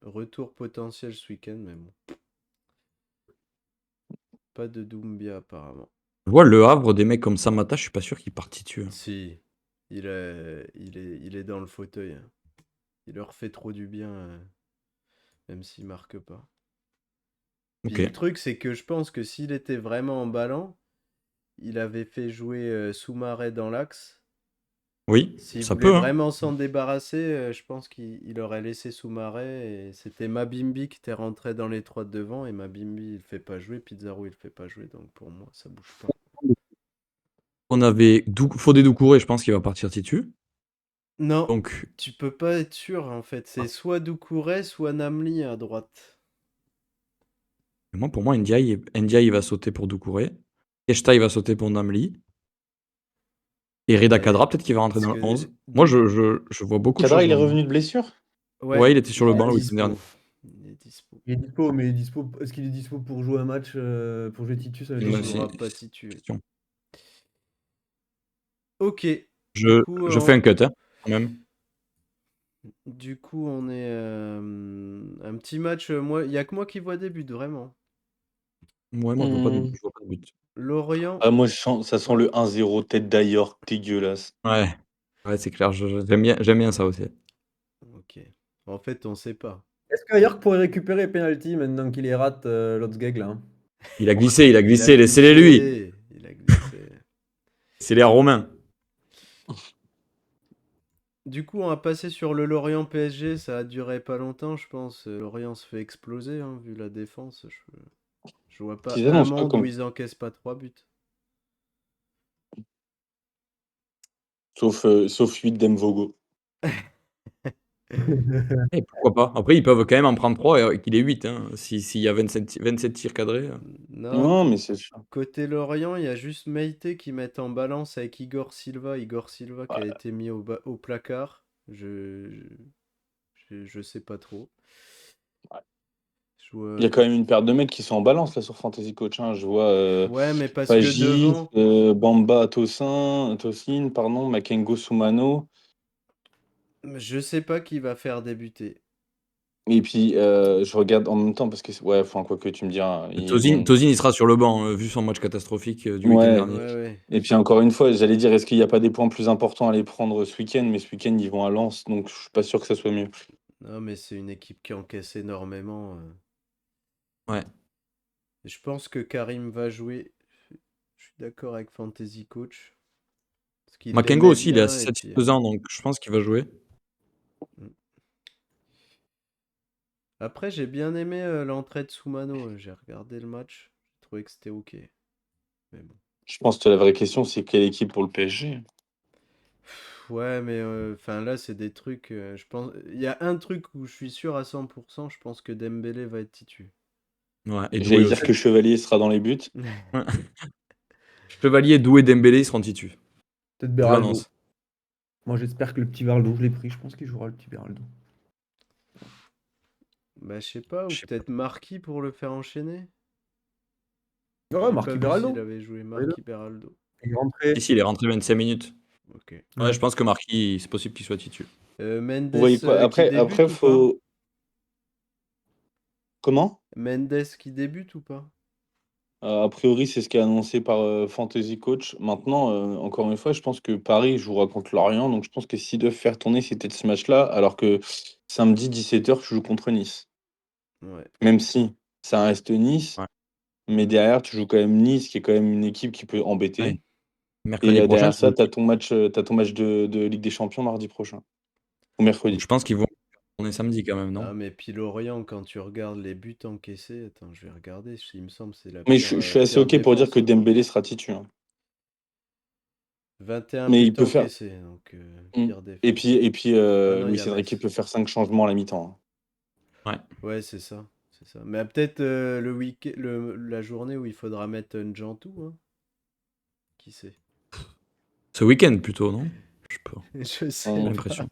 Retour potentiel ce week-end, mais bon. Pas de Doumbia apparemment. Je vois le Havre, des mecs comme Samata, je suis pas sûr qu'ils partituent. Si, il est dans le fauteuil, hein. Il leur fait trop du bien, même s'il marque pas. Puis Ok. le truc, c'est que je pense que s'il était vraiment emballant, il avait fait jouer Soumaré dans l'axe. Oui, S'il ça voulait peut, hein. vraiment s'en débarrasser, je pense qu'il aurait laissé Soumaré et c'était Mabimbi qui était rentré dans les trois de devant et Mabimbi il fait pas jouer, Pizarro il fait pas jouer, donc pour moi ça bouge pas. On avait Fodé Doucouré, je pense qu'il va partir titu. Non, Donc, tu peux pas être sûr en fait, c'est soit Doucouré, soit Namli à droite. moi, pour moi, Ndiaye il va sauter pour Doucouré. Keshta, il va sauter pour Namli. Et Reda Mais Kadra, peut-être qu'il va rentrer parce dans le que 11. Moi, je vois beaucoup de Kadra, il est changements, moi. revenu de blessure? Ouais, ouais, il était sur il le est banc le week-end dernier. dispo. Il est dispo. Il est dispo, mais est-ce qu'il est dispo pour jouer un match, pour jouer Titus avec Il Moi, l'équipe? c'est jouera pas une titu. question. Ok, du coup Je fais un cut, hein, quand même. on est un petit match. Moi, il y a que moi qui vois des buts vraiment. Ouais, moi, Hmm. je vois pas de but. Lorient. Ah, moi, ça sent Ouais. le 1-0 tête d'ailleurs, dégueulasse. Ouais, ouais, c'est clair. J'aime bien ça aussi. Ok. En fait, on sait pas. Est-ce que York pourrait récupérer penalty maintenant qu'il les rate, l'autre gag là? Il a glissé, Il a laissez-les lui. glissé. Il a glissé. C'est les Romains. Du coup, on va passer sur le Lorient PSG. Ça a duré pas longtemps, je pense. Lorient se fait exploser, hein, vu la défense. Je vois pas Qu'ils un annoncent quoi monde où comme. ils encaissent pas 3 buts. Sauf 8 d'Emvogo. Et pourquoi pas? Après, ils peuvent quand même en prendre 3 et qu'il est 8. Hein. S'il y a 27 tirs cadrés. Non, Non, mais c'est sûr. côté Lorient, il y a juste Meïté qui met en balance avec Igor Silva. Igor Silva qui a Ouais. été mis au placard. Je sais pas trop. Je Il y a vois- quand même une paire de mecs qui sont en balance là sur Fantasy Coach, hein. Je vois Ouais, mais parce que Pagi, devant, Bamba Tosin, pardon, Makengo Soumano. je sais pas qui va faire débuter. Et puis je regarde en même temps parce que ouais, enfin quoi que tu me diras, ils vont. Tosin, il sera sur le banc, vu son match catastrophique du week-end Ouais. dernier. Ouais, ouais. Et puis encore une fois, j'allais dire, est-ce qu'il n'y a pas des points plus importants à les prendre ce week-end? Mais ce week-end, ils vont à Lens, donc je suis pas sûr que ça soit mieux. Non, mais c'est une équipe qui encaisse énormément. Ouais. Et je pense que Karim va jouer. Je suis d'accord avec Fantasy Coach. Parce qu'il Makengo l'aimait aussi, il est bien assez et puis. satisfaisant, donc je pense qu'il va jouer. Mm. Après, j'ai bien aimé l'entrée de Soumano. J'ai regardé le match. J'ai trouvé que c'était ok. Mais bon. Je pense que la vraie question, c'est quelle équipe pour le PSG? Ouais, mais enfin là, c'est des trucs. Je pense. Il y a un truc où je suis sûr à 100%. Je pense que Dembélé va être titu. Ouais, et Doué J'allais dire aussi. que Chevalier sera dans les buts. Chevalier, Doué, Dembélé, ils seront titus. Peut-être Je Beraldo. l'annonce. Moi, j'espère que le petit Beraldo, je l'ai pris. Je pense qu'il jouera le petit Beraldo. Bah, je sais pas. Ou Je sais pas. peut-être Marquis pour le faire enchaîner. Ouais, J'ai pas Marquis vu s'il Beraldo. avait joué Ouais, là. Marquis Beraldo. Il est rentré. Ici, il est rentré 25 minutes. Ok. Ouais, Ouais. je pense que Marquis, c'est possible qu'il soit titu. Mendes Vous voyez quoi? qui Après, débute ou pas? faut. Comment? Mendes qui débute ou pas? A priori, c'est ce qui est annoncé par Fantasy Coach. Maintenant, encore une fois, je pense que Paris jouera contre Lorient. Donc, je pense que s'ils doivent faire tourner, c'est peut-être ce match-là. Alors que samedi 17h, tu joues contre Nice. Ouais. Même si ça reste Nice, Ouais. mais derrière, tu joues quand même Nice, qui est quand même une équipe qui peut Ouais. embêter. Mercredi Et prochain, derrière tu ça, joues tu as qui? ton match de Ligue des Champions mardi prochain. Ou Donc mercredi. je pense qu'ils vont tourner samedi quand même, non? Ah, mais puis Lorient, quand tu regardes les buts encaissés, attends, je vais regarder, il me semble que c'est la Mais pire, je suis assez pire OK pour dire défense que en Dembélé France. sera titu, hein. 21 Mais buts il peut faire. encaissés, donc Mm. pire défense. Et puis Ah non, il y Luis a Enrique Metz. peut faire 5 changements à la mi-temps, hein. Ouais. Ouais, c'est ça. C'est ça. Mais peut-être la journée où il faudra mettre Njantou, hein. Qui sait? Ce week-end plutôt, non? Je sais pas, Je sais j'ai Mm. pas. l'impression.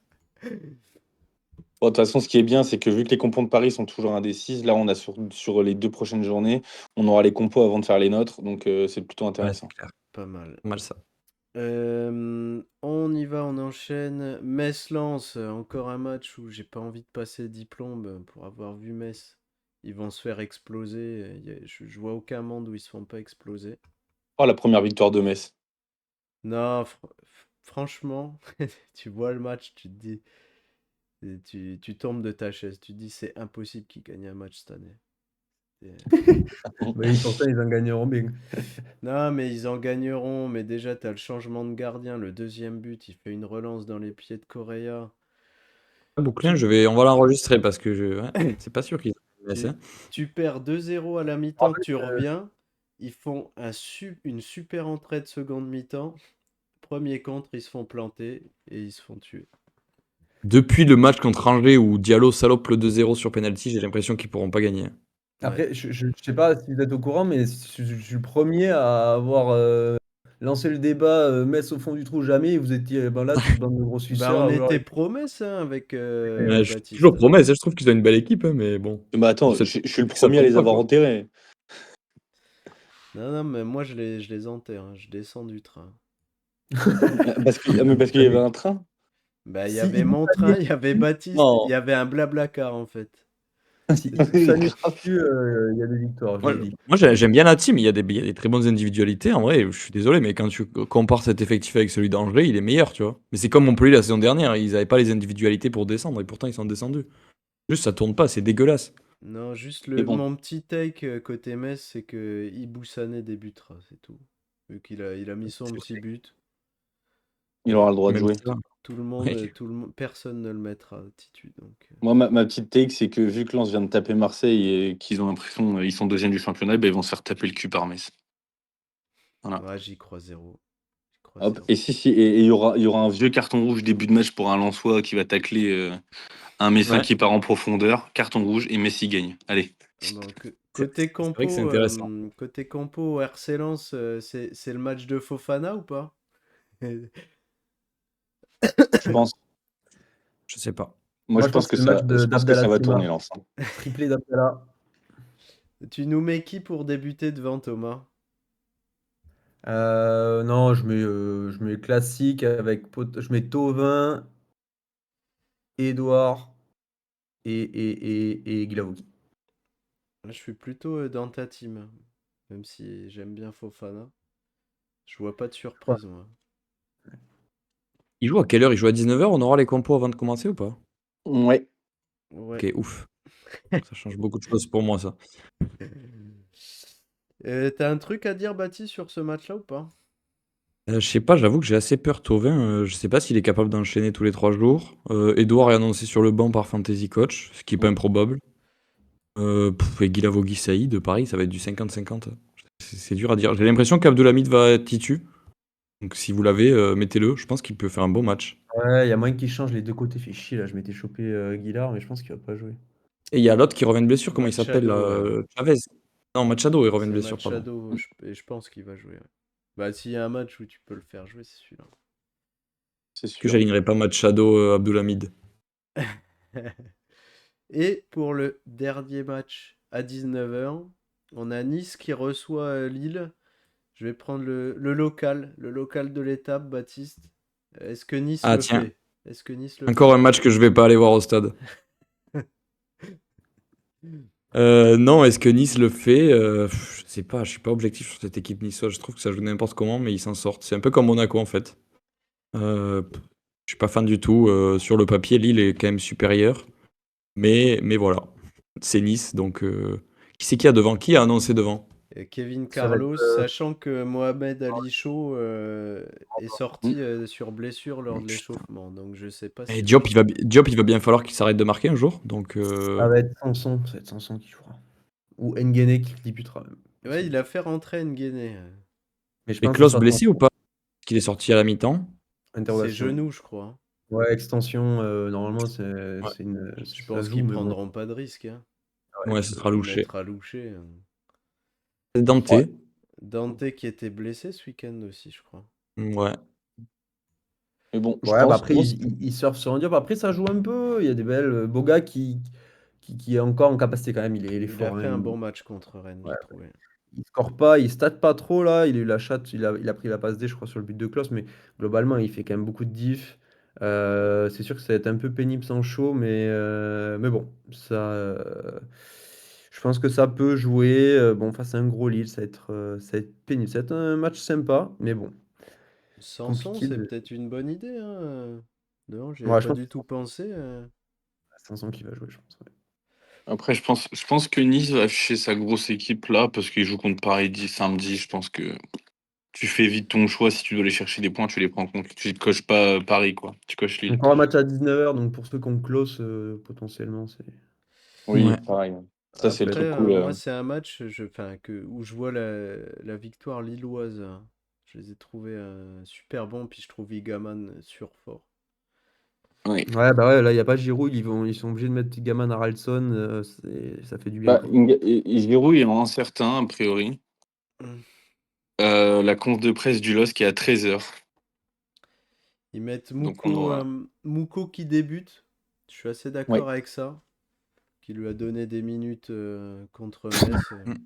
Bon, de toute façon, ce qui est bien, c'est que vu que les compos de Paris sont toujours indécises, là, on a sur les 2 prochaines journées, on aura les compos avant de faire les nôtres, donc c'est plutôt Ouais, c'est intéressant. clair. Pas mal. Pas mal ça. On y va, on enchaîne. Metz-Lens, encore un match où j'ai pas envie de passer diplôme pour avoir vu Metz. Ils vont se faire exploser. Je vois aucun monde où ils se font pas exploser. Oh, la première victoire de Metz. Non, franchement, tu vois le match, tu te dis, tu tombes de ta chaise, tu te dis c'est impossible qu'ils gagnent un match cette année. Mais pourtant, ils en gagneront bien. Non, mais ils en gagneront, mais déjà, tu as le changement de gardien, le deuxième but, il fait une relance dans les pieds de Correa. Bouclin, Tu, on va l'enregistrer parce que ouais, c'est pas sûr qu'ils laissent, tu, hein. tu perds 2-0 à la En mi-temps, fait, tu reviens, ils font une super entrée de seconde mi-temps. Premier contre, ils se font planter et ils se font tuer. Depuis le match contre Angers où Diallo salope le 2-0 sur penalty, j'ai l'impression qu'ils pourront pas gagner. Ouais. après, je sais pas si vous êtes au courant, mais je suis le premier à avoir lancé le débat Metz au fond du trou jamais. Et vous étiez ben là, toute bande de gros Bah, suceurs on à vouloir était les. promesses hein, avec Ouais, je suis toujours Baptiste. promesse, je trouve qu'ils ont une belle équipe, hein, mais bon, Bah attends, sur cette je suis le ça premier à tombe les pas avoir quoi. enterrés. Non, non, mais moi, je les enterre, hein, je descends du train. Mais parce qu'il y avait un train. Bah, il y Si avait Ibou mon train, Sané, il y avait Baptiste, il Non, y avait un blablacar en fait. si Ibou Sané est Grave. dessus, il y a des victoires, je moi, vous le dis. j'aime bien la team, il y a des très bonnes individualités. En vrai, je suis désolé, mais quand tu compares cet effectif avec celui d'Angers, il est meilleur, tu vois. Mais c'est comme Montpellier la saison dernière, ils avaient pas les individualités pour descendre et pourtant ils sont descendus. Juste ça tourne pas, c'est dégueulasse. Non, juste Mais bon, mon petit take côté Metz, c'est que Ibou Sané débutera, c'est tout. Vu qu'il a mis son C'est petit but, il et aura le droit de même jouer. ça. Ouais. tout le monde, personne ne le mettra titu. Donc, Moi, ma petite take, c'est que vu que Lens vient de taper Marseille et qu'ils ont l'impression ils sont deuxième du championnat, ben, ils vont se faire taper le cul par Metz. Voilà. ouais, j'y crois zéro. J'y crois Hop. zéro. Et si, et il y aura un vieux carton rouge début de match pour un Lensois qui va tacler un Messin Ouais. qui part en profondeur. Carton rouge et Messi gagne. Allez. Bon, C'est vrai que c'est intéressant. côté compo, RC Lens, c'est le match de Fofana ou pas? Je pense. Je sais pas. Moi, Moi, je pense que c'est le match je pense que d'Abdallah ça va Sima. tourner, Lens, hein. Triplé d'Abdallah. Tu nous mets qui pour débuter devant Thomas? Non, je mets classique avec je mets Thauvin, Edouard et Guilavogui. Là, je suis plutôt dans ta team, même si j'aime bien Fofana. Je vois pas de Ouais. surprise, moi. Il joue à quelle heure? Il joue à 19h, on aura les compos avant de commencer ou pas? Ouais. Ouais. Ok, ouf. Ça change beaucoup de choses pour moi, ça. T'as un truc à dire, Baptiste, sur ce match-là ou pas? Je sais pas, j'avoue que j'ai assez peur Thauvin. Je sais pas s'il est capable d'enchaîner tous les 3 jours. Edouard est annoncé sur le banc par Fantasy Coach, ce qui est pas improbable. Et Guilavogui Saïd de Paris, ça va être du 50-50. C'est dur à dire. J'ai l'impression qu'Abdelhamid va être titu. Donc si vous l'avez, mettez-le. Je pense qu'il peut faire un bon match. Ouais, il y a moyen qu'il change les deux côtés. Fait chier là, je m'étais chopé Guilard, mais je pense qu'il va pas jouer. Et il y a l'autre qui revient de blessure, comment il s'appelle là, Machado, ouais. Chavez. Non, Machado, il revient de C'est blessure, pardon. Machado, et je pense qu'il va jouer. Ouais. Bah, s'il y a un match où tu peux le faire jouer, c'est celui-là. C'est Que sûr. j'alignerai pas Machado, Abdelhamid. Et pour le dernier match à 19h, on a Nice qui reçoit Lille. Je vais prendre le local de l'étape, Baptiste. Est-ce que Nice Ah le tiens, fait? Est-ce que Nice le encore fait? un match que je vais pas aller voir au stade. Non, est-ce que Nice le fait? Je sais pas, je suis pas objectif sur cette équipe niçoise. Je trouve que ça joue n'importe comment, mais ils s'en sortent. C'est un peu comme Monaco en fait. Je suis pas fan du tout. Sur le papier, Lille est quand même supérieur. Mais voilà. C'est Nice, donc qui c'est qui a devant? Qui a annoncé devant? Kevin Ça va être Carlos, sachant que Mohamed Ali Chaud est Hmm. sorti sur blessure lors de Putain. l'échauffement, donc je sais pas Et s'il va jouer. Diop, il va bien falloir qu'il s'arrête de marquer un jour. Donc ça va être Sanson, ça va être Sanson qui jouera. Ou Nguene qui débutera même. Ouais, Sans il a doute. fait rentrer Nguené. Mais je mais pense que ce Klose sera blessé ou Sanson. pas? Qu'il est sorti à la mi-temps. C'est Interrogation. genou, je crois. Ouais, extension, normalement Ouais, ça Je ça pense se joue, qu'ils mais bon. prendront pas de risque, hein. ouais, Ils ce peuvent sera le louché. mettre à loucher. C'est Dante. Ouais. Dante qui était blessé ce week-end aussi, je crois. Ouais. Mais bon, je Ouais, bah pense. après, ils surfent sur un Diop. Après, ça joue un peu. Il y a des belles. Boga qui est encore en capacité quand même. Il est Il a fort, fait hein. un bon match contre Rennes, Ouais, j'ai trouvé. il score pas, il stat pas trop là. Il a eu la chatte, il a pris la passe D, je crois, sur le but de Klose. Mais globalement, il fait quand même beaucoup de diff. C'est sûr que ça va être un peu pénible sans chaud, mais bon, je pense que ça peut jouer. Bon, face à un gros Lille, ça va être pénible. Ça va être un match sympa, mais bon, Sanson, compliqué c'est de. peut-être une bonne idée, hein. Non, j'y avais Ouais, je pas pense du que tout pensé. c'est Sanson qui va jouer, je pense. Ouais. Après, je pense que Nice va afficher sa grosse équipe là parce qu'il joue contre Paris samedi. Je pense que tu fais vite ton choix. Si tu dois aller chercher des points, tu les prends compte. Tu ne coches pas Paris, quoi. Tu coches Lille. Encore un match à 19h, donc pour ceux qui ont close, potentiellement, c'est. Oui, Ouais. pareil. Ça, c'est le Après, truc cool. moi, c'est un match où je vois la victoire lilloise, hein. Je les ai trouvés super bons, puis je trouve Igaman surfort. Oui. Ouais, bah ouais, là, il n'y a pas Giroud, ils sont obligés de mettre Gaman à Haralson, ça fait du bien, Bah, quoi. Giroud est incertain, a priori. Mm. La conf de presse du LOSC est à 13h. Ils mettent Donc, on aura. Mouko qui débute. Je suis assez Ouais. d'accord avec ça. Qui lui a donné des minutes contre Metz.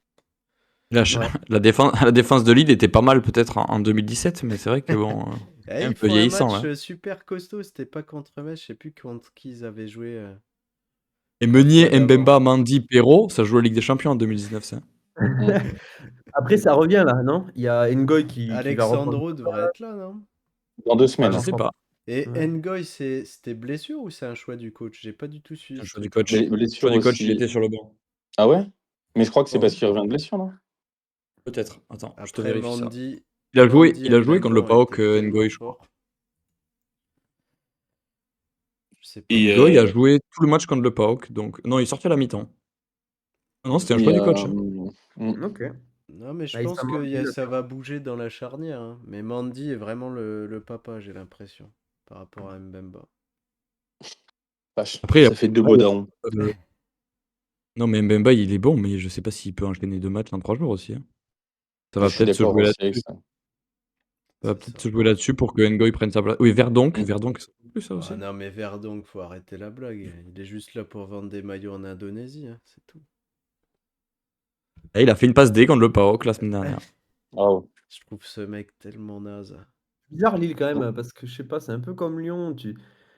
La, Ouais. la défense de Lille était pas mal peut-être en 2017, mais c'est vrai que bon, Eh, un ils peu font un vieillissant match là. super costaud. C'était pas contre Metz. Je sais plus contre qui ils avaient joué Et la fois Meunier, d'avant. Mbemba, Mandy, Perrault, ça joue la Ligue des Champions en 2019, ça. Mm. Après, ça revient là, non? Il y a Ngoy qui va reprendre. Alexandro devrait être là, non? Dans 2 Ouais, semaines, Je non, hein. je sais crois pas. pas. Et Ouais. Ngoy, c'était blessure ou c'est un choix du coach? J'ai pas du tout C'est suivi un ce choix du truc-là. coach. Blessure Choix du coach, il aussi. était sur le banc. Ah ouais? Mais je crois que c'est Ouais, parce qu'il revient de blessure, non? peut-être. Attends, je te Après, vérifie ça. Mandy Il et a joué contre Mbemba le ont été PAOK tellement Ngoy, je crois. forts. Je sais pas. Et, Ngoy a joué tout le match contre le PAOK, donc non, il est sorti à la mi-temps. Ah non, c'était un et, choix du coach, hein. Ok. Non, mais je Bah, il pense que Mandy, là, ça va bouger dans la charnière, hein. Mais Mandy est vraiment le papa, j'ai l'impression, par rapport à Mbemba. vache, Après, ça fait deux beaux darons. non, mais Mbemba, il est bon, mais je sais pas s'il peut enchaîner 2 matchs en 3 jours aussi, hein. Ça Je va suis peut-être se d'accord jouer aussi avec là-dessus. ça. Ça va C'est peut-être ça. se jouer là-dessus pour que Ngoy prenne sa place. Oui, Mm. Verdonk, ça plus ça Ah aussi. non, mais Verdonk, faut arrêter la blague. Il est juste là pour vendre des maillots en Indonésie, hein, c'est tout. Et il a fait une passe D contre le PAOK la semaine dernière. Bravo. Je trouve ce mec tellement naze. bizarre Lille quand même, parce que je sais pas, c'est un peu comme Lyon.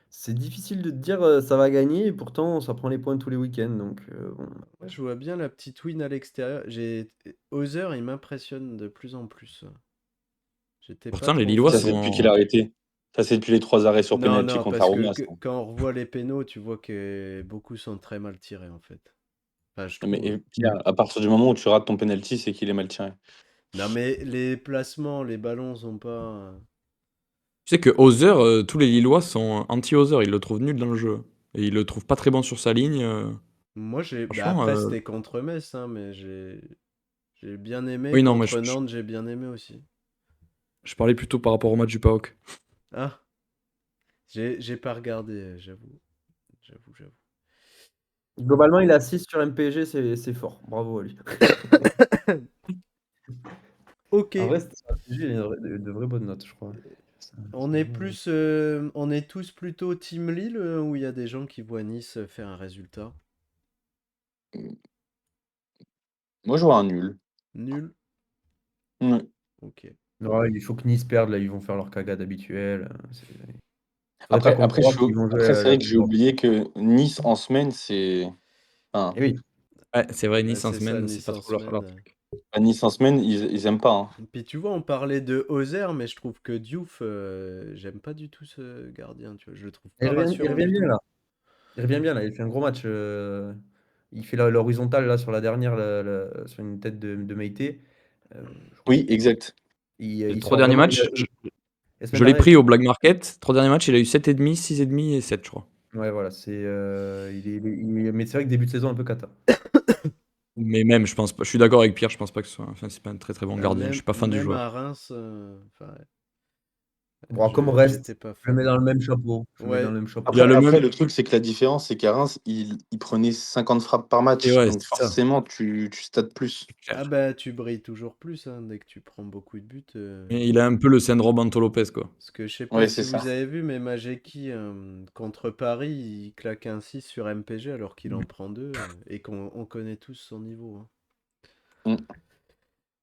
C'est difficile de te dire ça va gagner, et pourtant ça prend les points tous les week-ends. Donc bon. Moi, je vois bien la petite win à l'extérieur. Other, il m'impressionne de plus en plus. J'étais pas Pourtant, les trop Lillois Ça, fan. c'est depuis qu'il a sont. arrêté. Ça, c'est depuis les 3 arrêts sur Non, penalty non, contre parce la que, Roma, ça. quand on revoit les pénaux, tu vois que beaucoup sont très mal tirés en fait. Enfin, je Mais trouve, hein. Pierre, à partir du moment où tu rates ton penalty, c'est qu'il est mal tiré. Non, mais les placements, les ballons sont pas. Tu sais que Hauser, tous les Lillois sont anti-Hauser. Ils le trouvent nul dans le jeu. Et ils le trouvent pas très bon sur sa ligne. Moi, bah Franchement, après, c'était contre Metz, hein, mais j'ai bien aimé. oui, non, mais Contre Nantes, j'ai bien aimé aussi. je parlais plutôt par rapport au match du PAOK. Ah, j'ai pas regardé, j'avoue. J'avoue. Globalement, il a 6 sur MPG, c'est fort. Bravo à lui. Ok. En vrai, sur MPG, il a de vraies bonnes notes, je crois. On est tous plutôt Team Lille ou il y a des gens qui voient Nice faire un résultat Moi, je vois un nul. nul? Ouais. Ok. Ouais, il faut que Nice perde, là, ils vont faire leur cagade habituelle. Faudrait pas qu'on Après, croie qu'ils vont jouer après c'est la vrai que j'ai victoire. oublié que Nice en semaine, c'est. Enfin, Et oui. Ouais, c'est vrai, Nice en c'est ça, semaine, c'est Nice pas en trop leur semaine. truc. À Nice en semaine, ils aiment pas. Hein. Puis tu vois, on parlait de Ozer, mais je trouve que Diouf, j'aime pas du tout ce gardien, tu vois. Je le trouve Il pas il rassurant revient du bien tout. là. Il revient bien là. Il fait un gros match. Il fait l'horizontale là sur la dernière, sur une tête de Meïté. Je crois Oui, exact. Les il 3 sort derniers vraiment. matchs, La semaine je l'ai dernière, pris au Black Market. 3 derniers matchs, il a eu 7,5, 6,5 et 7, je crois. ouais, voilà. Mais c'est vrai que début de saison un peu cata. Mais même, je pense pas. Je suis d'accord avec Pierre, je pense pas que ce soit. Enfin, c'est pas un très très bon Bah, gardien. Je suis pas fan du même joueur. à Reims, enfin, Bon, comme reste, j'étais pas je le mets fan. dans le même chapeau. Je le mets dans Ouais, le même chapeau. Il a Après, le après, même. le truc, c'est que la différence, c'est qu'à Reims, il prenait 50 frappes par Et match. ouais, Donc c'est ça. forcément, tu stades plus. C'est clair. ah bah tu brilles toujours plus hein, dès que tu prends beaucoup de buts. Et il a un peu le syndrome Anto Lopez, quoi. Parce que je sais pas Ouais, si c'est vous ça. avez vu, mais Majeki contre Paris, il claque un 6 sur MPG alors qu'il en prend 2 et qu'on connaît tous son niveau. Hein. Mm.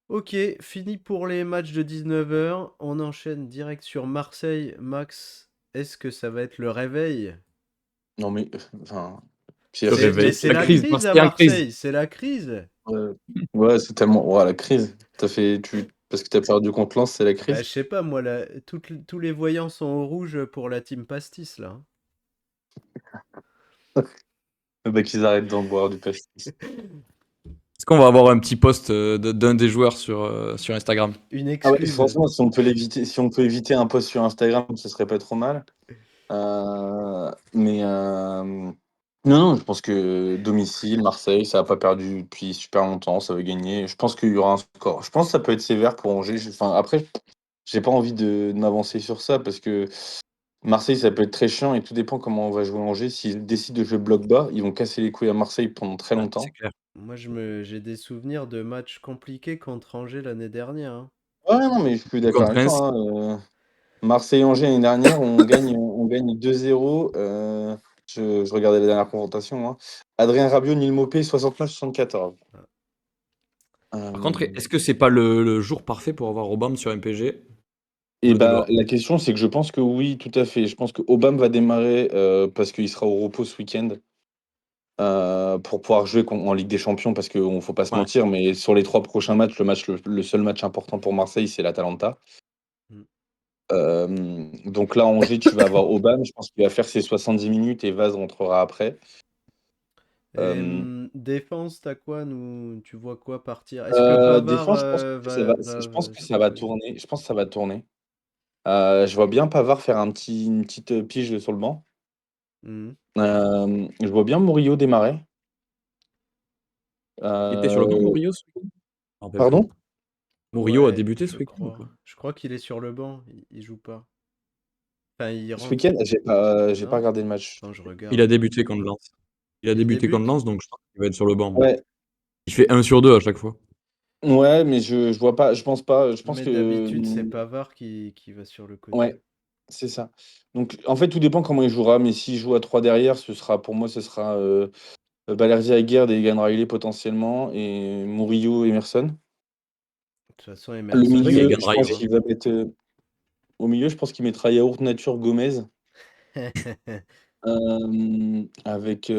Ok, fini pour les matchs de 19h. On enchaîne direct sur Marseille. Max, est-ce que ça va être le réveil? Non, mais enfin, Le Pierre, Mais réveil. c'est La la crise. crise à Marseille en crise. Marseille, c'est la crise. ouais, ouais, c'est tellement. Ouais, la crise. Parce que t'as perdu contre Lens, c'est la Bah, crise. je sais pas, moi, tous les voyants sont au rouge pour la team Pastis, là. Bah, qu'ils arrêtent d'en boire du pastis. Est-ce qu'on va avoir un petit post d'un des joueurs sur Instagram? Une Ah ouais, excluse. franchement, si on peut éviter un post sur Instagram, ce serait pas trop mal. Mais non, je pense que domicile, Marseille, ça n'a pas perdu depuis super longtemps, ça va gagner. Je pense qu'il y aura un score. Je pense que ça peut être sévère pour Angers. Enfin, après, j'ai pas envie de m'avancer sur ça parce que Marseille, ça peut être très chiant et tout dépend comment on va jouer Angers. S'ils décident de jouer bloc bas, ils vont casser les couilles à Marseille pendant très Ouais, c'est longtemps. clair. Moi, j'ai des souvenirs de matchs compliqués contre Angers l'année dernière. Hein. Ouais, non, mais je suis d'accord Contre avec Reims. toi. Hein. Marseille-Angers l'année dernière, on gagne 2-0. Je regardais la dernière confrontation. Hein. Adrien Rabiot, Neil Maupay, 69-74. Par contre, Euh, est-ce que c'est pas le jour parfait pour avoir Aubameyang sur MPG? et Le bah, débat. la question, c'est que je pense que oui, tout à fait. Je pense que Aubame va démarrer parce qu'il sera au repos ce week-end pour pouvoir jouer en Ligue des Champions parce qu'il ne faut pas se Ouais. mentir, mais sur les 3 prochains matchs, le seul match important pour Marseille, c'est l'Atalanta. Mm. Donc là, Angers, tu vas avoir Aubame. Je pense qu'il va faire ses 70 minutes et Vaz rentrera après. Et, Euh, défense, t'as quoi, tu vois quoi partir? Est-ce que Pavard Défense, je pense que ça va, je pense va que se ça va reposer? tourner. Je pense que ça va tourner. Je vois bien Pavard faire une petite pige sur le banc. Mhm. Je vois bien Murillo démarrer. Il était sur le banc, Euh, Murillo, ce week-end? Je me rappelle plus. Pardon? Murillo a Ouais, débuté ce je week-end ou crois. pas? Je crois qu'il est sur le banc, il joue pas. Enfin, il Ce rentre. week-end, j'ai pas Non? regardé le match. Attends, je Il a regarde. débuté contre Lens. Il a Il débuté contre débute? Lens, donc je pense qu'il va être sur le banc, moi. Ouais, Il fait 1 sur 2 à chaque fois. ouais, mais je vois pas, je pense pas. Je pense Mais que d'habitude, c'est Pavard qui va sur le côté. ouais, c'est ça. Donc en fait, tout dépend comment il jouera. Mais s'il joue à 3 derrière, pour moi, ce sera Balerdi, Aguerd et Egan Riley potentiellement et Murillo, Emerson. De toute façon, Le C'est Emerson, vrai qu'il y a milieu, Egan je pense Riley. qu'il va mettre au milieu, je pense qu'il mettra Yaourt Nature Gomez avec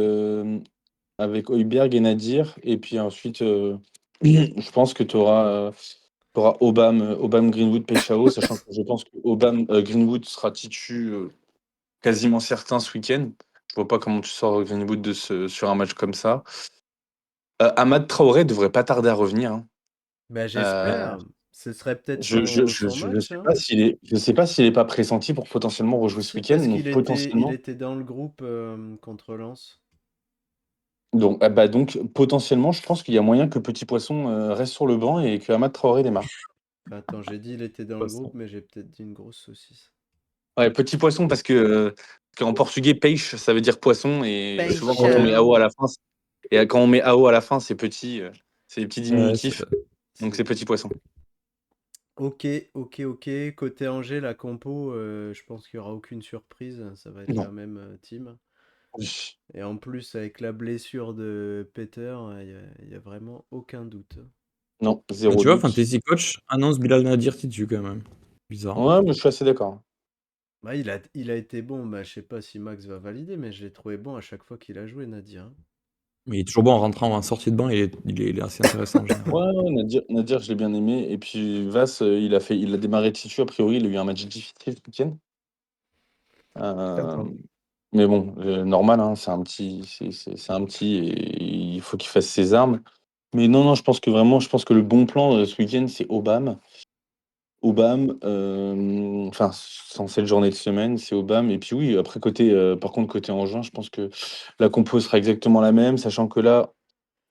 avec Højbjerg et Nadir. Et puis ensuite, je pense que tu auras Aubame, Greenwood, Peshao, sachant que je pense que Greenwood sera quasiment certain ce week-end. Je vois pas comment tu sors Greenwood sur un match comme ça. Amad Traoré devrait pas tarder à revenir. Hein. Bah, Euh, j'espère. Ce serait peut-être je, je, je, son je match, sais hein. pas s'il est pas pressenti pour potentiellement rejouer ce Si, week-end. parce Donc il potentiellement. était dans le groupe contre Lens. Donc potentiellement, je pense qu'il y a moyen que Petit Poisson reste sur le banc et que Amad Traoré démarre. Enfin, attends, j'ai dit il était dans le groupe, mais j'ai peut-être dit une grosse saucisse. Ouais, Petit Poisson qu'en portugais, peixe, ça veut dire poisson et souvent quand on met AO à Peixão. la fin, quand on met AO à la fin, c'est petit, c'est des petits Ouais, diminutifs. Donc C'est- c'est Petit Poisson. Ok, ok. Côté Angers, la compo, je pense qu'il n'y aura aucune surprise. Ça va être la Non. même team. Et en plus, avec la blessure de Peter, il y a vraiment aucun doute. Non, Mais zéro tu vois, doute. Fantasy Coach annonce Bilal Nadir titu quand même. Bizarre. Ouais, mais je suis assez d'accord. Bah, il a été bon. Bah, je sais pas si Max va valider, mais je l'ai trouvé bon à chaque fois qu'il a joué, Nadia. Hein. Mais il est toujours bon en rentrant, en sortie de banc, il est assez intéressant en général. Ouais, Nadir, je l'ai bien aimé. Et puis Vass, il a démarré titu. A priori, il a eu un match difficile ce week-end. D'accord. Mais bon, normal, hein, c'est un petit, c'est un petit et il faut qu'il fasse ses armes. Mais non, je pense que le bon plan ce week-end, c'est Obama. Enfin, censé le journée de semaine, c'est Obama. Et puis oui, après, par contre, côté Angers, je pense que la compo sera exactement la même, sachant que là,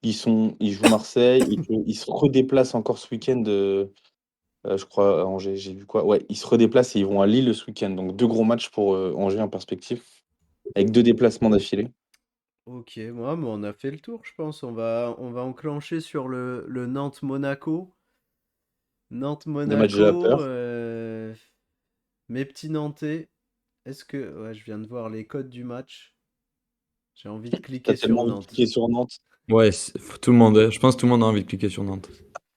ils jouent Marseille, et qu'ils se redéplacent encore ce week-end, je crois, à Angers, j'ai vu quoi? Ouais, ils se redéplacent et ils vont à Lille ce week-end. Donc, deux gros matchs pour Angers en perspective, avec deux déplacements d'affilée. Ok, moi, mais on a fait le tour, je pense. On va enclencher sur le Nantes-Monaco. Le match de la Nantes-Monaco, peur. mes petits Nantais. Est-ce que... Ouais, je viens de voir les codes du match. J'ai envie de T'as cliquer tellement sur envie de Nantes. cliquer sur Nantes. Ouais, tout le monde, je pense que tout le monde a envie de cliquer sur Nantes.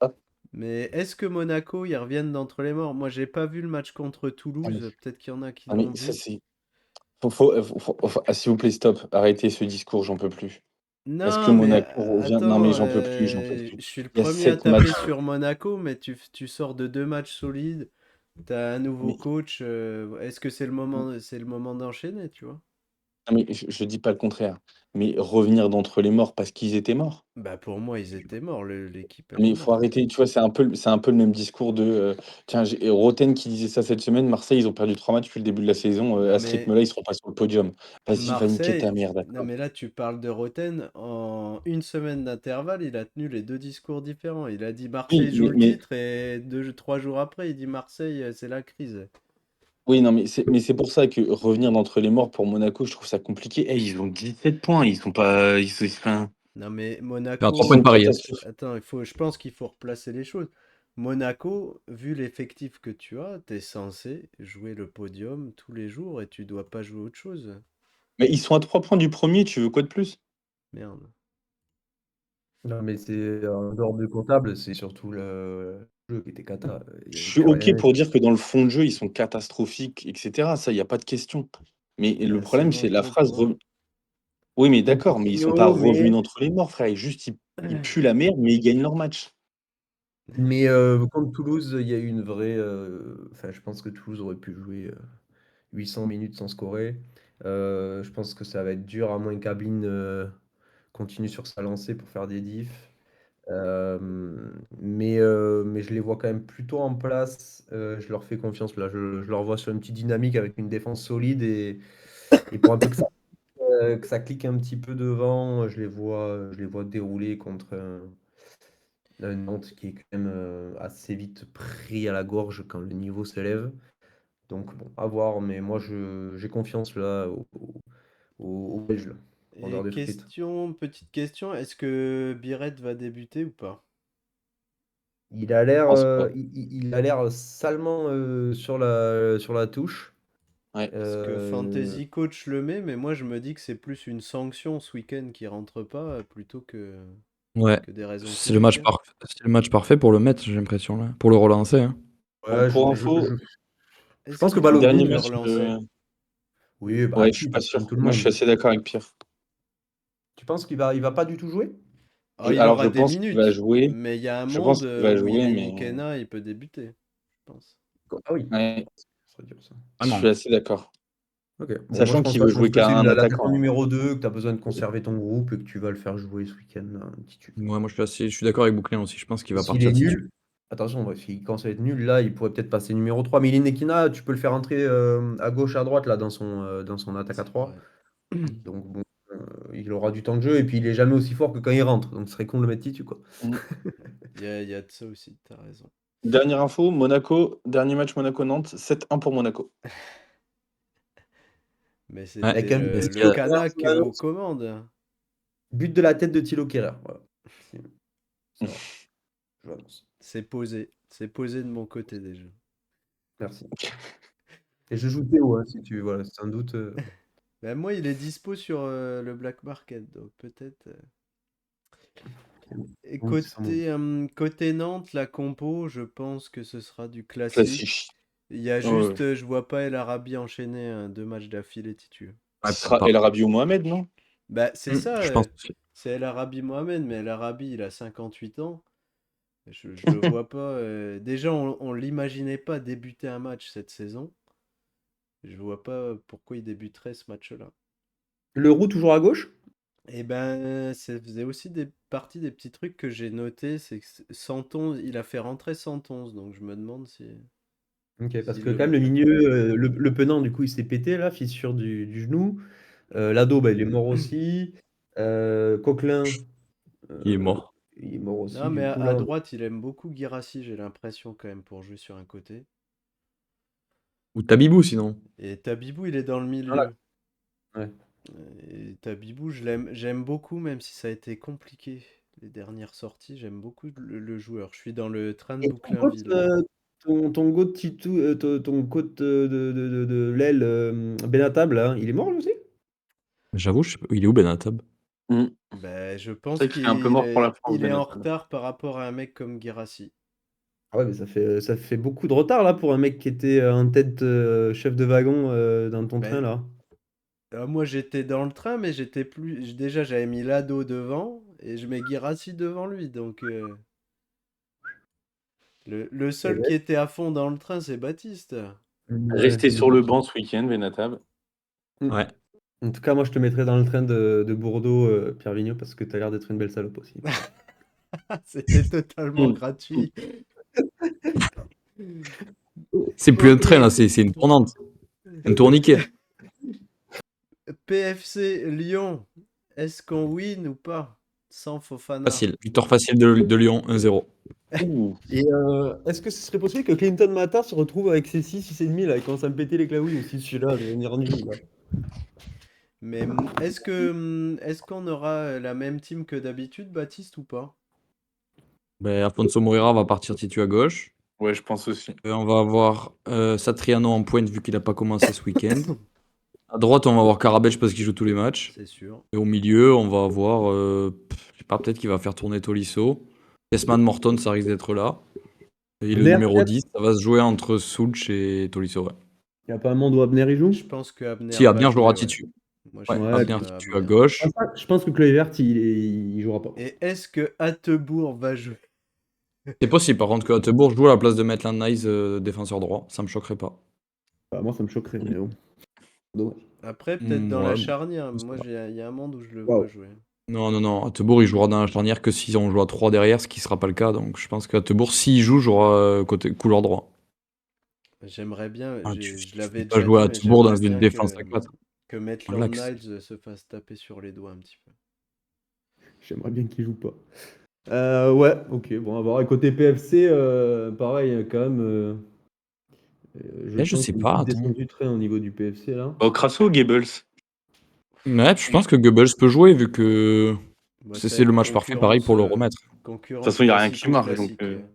Ah, Mais est-ce que Monaco, ils reviennent d'entre les morts? Moi, j'ai pas vu le match contre ah, mais, Toulouse. Peut-être qu'il y en a qui ah, mais l'ont ça, vu. c'est. S'il vous plaît, stop. Arrêtez ce discours, j'en peux plus. Est-ce que Non, mais Monaco revient? Non, mais attends, j'en peux plus, j'en peux plus. je suis le Il y a premier à 7 taper matchs. sur Monaco, mais tu sors de 2 matchs solides. T'as un nouveau Mais, coach. Est-ce que c'est le moment d'enchaîner, tu vois? non, mais je dis pas le contraire. Mais revenir d'entre les morts parce qu'ils étaient morts. Bah pour moi, ils étaient morts. L'équipe, elle Mais est il faut morte. arrêter, tu vois, c'est un peu le même discours de. Tiens, j'ai Roten qui disait ça cette semaine. Marseille, ils ont perdu 3 matchs depuis le début de la saison. Non, À ce mais rythme-là, ils seront pas sur le podium. Vas-y, va niquer ta Marseille. mère, Non, d'accord. mais là, tu parles de Roten. En une semaine d'intervalle, il a tenu les deux discours différents. Il a dit Oui, Marseille joue mais, le mais titre et 3 jours après, il dit Marseille, c'est la crise. oui, non, mais c'est pour ça que revenir d'entre les morts pour Monaco, je trouve ça compliqué. Eh, ils ont 17 points, ils sont pas. Enfin, Non, mais C'est un 3 ils points Monaco, de sont Paris, hein. catastrophiques. attends, je pense qu'il faut replacer les choses. Monaco, vu l'effectif que tu as, t'es censé jouer le podium tous les jours et tu dois pas jouer autre chose. Mais ils sont à 3 points du premier, tu veux quoi de plus? Merde. Non, mais c'est en dehors du comptable, c'est surtout le jeu qui était cata. Il Je n'y avait suis plus OK rien. pour dire que dans le fond de jeu, ils sont catastrophiques, etc. Ça, il y a pas de question. Mais le C'est problème, mon c'est la phrase. propos. Oui, mais C'est d'accord, mais ils sont pas Coutinho, revenus d'entre les morts, frère. Ils puent la merde, mais ils gagnent leur match. mais contre Toulouse, il y a eu une vraie. Enfin, je pense que Toulouse aurait pu jouer 800 minutes sans scorer. Je pense que ça va être dur, à moins qu'Ablin continue sur sa lancée pour faire des diffs. Mais je les vois quand même plutôt en place. Je leur fais confiance. Là, je leur vois sur une petite dynamique avec une défense solide et pour un peu que ça clique un petit peu devant, je les vois dérouler contre un Nantes qui est quand même assez vite pris à la gorge quand le niveau s'élève. Donc bon, à voir, mais moi j'ai confiance là au Belge, là, vendeur Et de frites. petite question, est-ce que Biret va débuter ou pas? Il a Je l'air pense pas. il a l'air salement sur la touche. Ouais. Parce que Euh, Fantasy Coach le met, mais moi je me dis que c'est plus une sanction ce week-end qui rentre pas plutôt Ouais, que des raisons c'est le physiques, match hein. parfait. C'est le match parfait pour le mettre, j'ai l'impression là, pour le relancer, hein. Bon, ouais, pour info, je Est-ce pense que qu'il faut dernier Balogun, le match. relancer? oui, bah Ouais, je suis qui? pas Comme sûr. tout le Moi, je suis monde. assez d'accord avec Pierre. Tu penses qu'il va pas du tout jouer? Ah, il Alors, aura je des pense qu'il va minutes, jouer. mais il y a un Je pense monde qu'il va où il jouer, est mais Nikena, il peut débuter, je pense. Ah oui, ouais, ça serait dur ça. je suis Vraiment. assez d'accord. Ok, bon, moi je Sachant pense qu'il pas, veut je pense jouer que qu'à c'est un l'attaquant attaquant, hein. numéro 2, que tu as besoin de conserver ton groupe et que tu vas le faire jouer ce week-end, un titulaire. Ouais, moi je suis d'accord avec Bouclin aussi, je pense qu'il Et va s'il partir est titu. nul, attention, ouais, s'il commence à être nul, là, il pourrait peut-être passer numéro 3. Mais Nekina, tu peux le faire entrer à gauche, à droite, là, dans son attaque à C'est 3. vrai. Donc bon, il aura du temps de jeu et puis il est jamais aussi fort que quand il rentre. Donc ce serait con de le mettre titu, quoi. Mm. Il y a de ça aussi, t'as raison. Dernière info, Monaco, dernier match Monaco-Nantes, 7-1 pour Monaco. Mais Ouais, Avec c'était un but mais de le, ce qu'il le y a- Kanak aux commandes. but de la tête de Thilo Kehrer. Voilà. Ça va, je l'annonce. C'est posé de mon côté déjà. Merci. Et je joue Théo, hein, si tu veux, voilà, c'est un doute. Ben, moi, il est dispo sur le Black Market, donc peut-être. Et Oui, c'est ça, mon côté Nantes, la compo, je pense que ce sera du classique. Classique. Il y a Ouais. juste, je vois pas El Arabi enchaîner 2 matchs d'affilée titu. ouais, Ce sera par- El Rabiot Mohamed, non? Bah, c'est ça, Je pense aussi. c'est El Arabi Mohamed, mais El Arabi, il a 58 ans. Je le vois pas. Déjà, on l'imaginait pas débuter un match cette saison. Je vois pas pourquoi il débuterait ce match-là. Leroux toujours à gauche? Et ben, ça faisait aussi partie des petits trucs que j'ai notés. C'est que Santon, il a fait rentrer 111, donc je me demande si, Ok, parce s'il que le quand même met le pas. milieu, le Penant, du coup, il s'est pété là, fissure du genou. Lado, bah, il est mort aussi. Coquelin, Il est euh, mort. il est mort aussi, Non, mais du à, coup, à là. droite, il aime beaucoup Guirassy, j'ai l'impression quand même, pour jouer sur un côté. Ou Tabibou sinon. Et Tabibou, il est dans le Voilà. milieu. Ouais. Et Tabibou, j'aime beaucoup, même si ça a été compliqué. Les dernières sorties, j'aime beaucoup le joueur. Je suis dans le train de Et ton coach, Bouclainville, là. ton go de Titou, ton coach de l'aile, Benatab, là, il est mort lui aussi? J'avoue, je sais pas. Il est où Benatab? Mm. Ben, je C'est pense vrai qu'il est un peu mort pour la France, il est en Benatar. retard par rapport à un mec comme Guirassy. Ah ouais, mais ça fait beaucoup de retard là pour un mec qui était en tête chef de wagon dans ton train Ben, là. moi, j'étais dans le train, mais j'étais plus. Déjà, j'avais mis Lado devant et je mets Guirassy devant lui. Donc, le Et seul ouais. qui était à fond dans le train, c'est Baptiste. Ouais, Rester sur le banc ce week-end, Benatab. Mm. Ouais. En tout cas, moi je te mettrais dans le train de Bordeaux, Pierre Vigneault, parce que t'as l'air d'être une belle salope aussi. C'était totalement Mm. gratuit. C'est plus un Ok. train là, c'est une tournante. Un tourniquet. PFC Lyon, est-ce qu'on win ou pas? Sans Fofana. Facile. Victoire facile de Lyon, 1-0. Ouh. Et est-ce que ce serait possible que Clinton Mata se retrouve avec ses 6,5 là, et commence à me péter les claouilles aussi, celui-là, de venir nul là. Mais est-ce qu'on aura la même team que d'habitude, Baptiste, ou pas? Ben, Afonso Moreira va partir titu à gauche. Ouais, je pense aussi. On va avoir Satriano en pointe vu qu'il n'a pas commencé ce week-end. À droite, on va avoir Karabech parce qu'il joue tous les matchs. C'est sûr. Et au milieu, on va avoir, je sais pas, peut-être qu'il va faire tourner Tolisso. Esman Morton, ça risque d'être là. Et le Abner, numéro peut-être? 10, ça va se jouer entre Soulch et Tolisso. Ouais. Il n'y a pas un monde où Abner y joue? Je pense que Abner Si, va Abner jouera jouer, ouais. titu. Moi, je Ouais, pense Ouais, Abner puis titu à Abner. gauche. je pense que Kluivert, il jouera pas. Et est-ce que Attebourg va jouer? C'est possible, par contre, que Hattebourg joue à la place de Maitland Nice, défenseur droit. Ça me choquerait pas. Bah, moi, ça me choquerait, mais bon. Dommage. Après, peut-être dans la Ouais, bon, charnière. je sais Moi, pas. il y a un monde où je le vois Waouh. jouer. Non, non, non. Hattebourg, il jouera dans la charnière que si on joue à 3 derrière, ce qui sera pas le cas. Donc je pense qu'Hattebourg, s'il joue, jouera côté couloir droit. J'aimerais bien, Ah, tu, je tu peux l'avais pas déjà jouer dit, à mais Hattebourg dans j'aimerais une bien défense à 4. que Maitland Relax. Niles se fasse taper sur les doigts un petit peu. J'aimerais bien qu'il joue pas. Ouais, ok, bon, à voir. Et côté PFC, pareil, quand même, je Eh, je pense sais qu'il est pas, vite attends. descendu du train au niveau du PFC, là. Au Crasso ou Goebbels? Ouais, je pense que Goebbels peut jouer vu que Bah, ça va c'est le être match parfait, pareil, pour le remettre. De toute concurrence façon, il n'y a rien qui marche. Donc, classico-classique.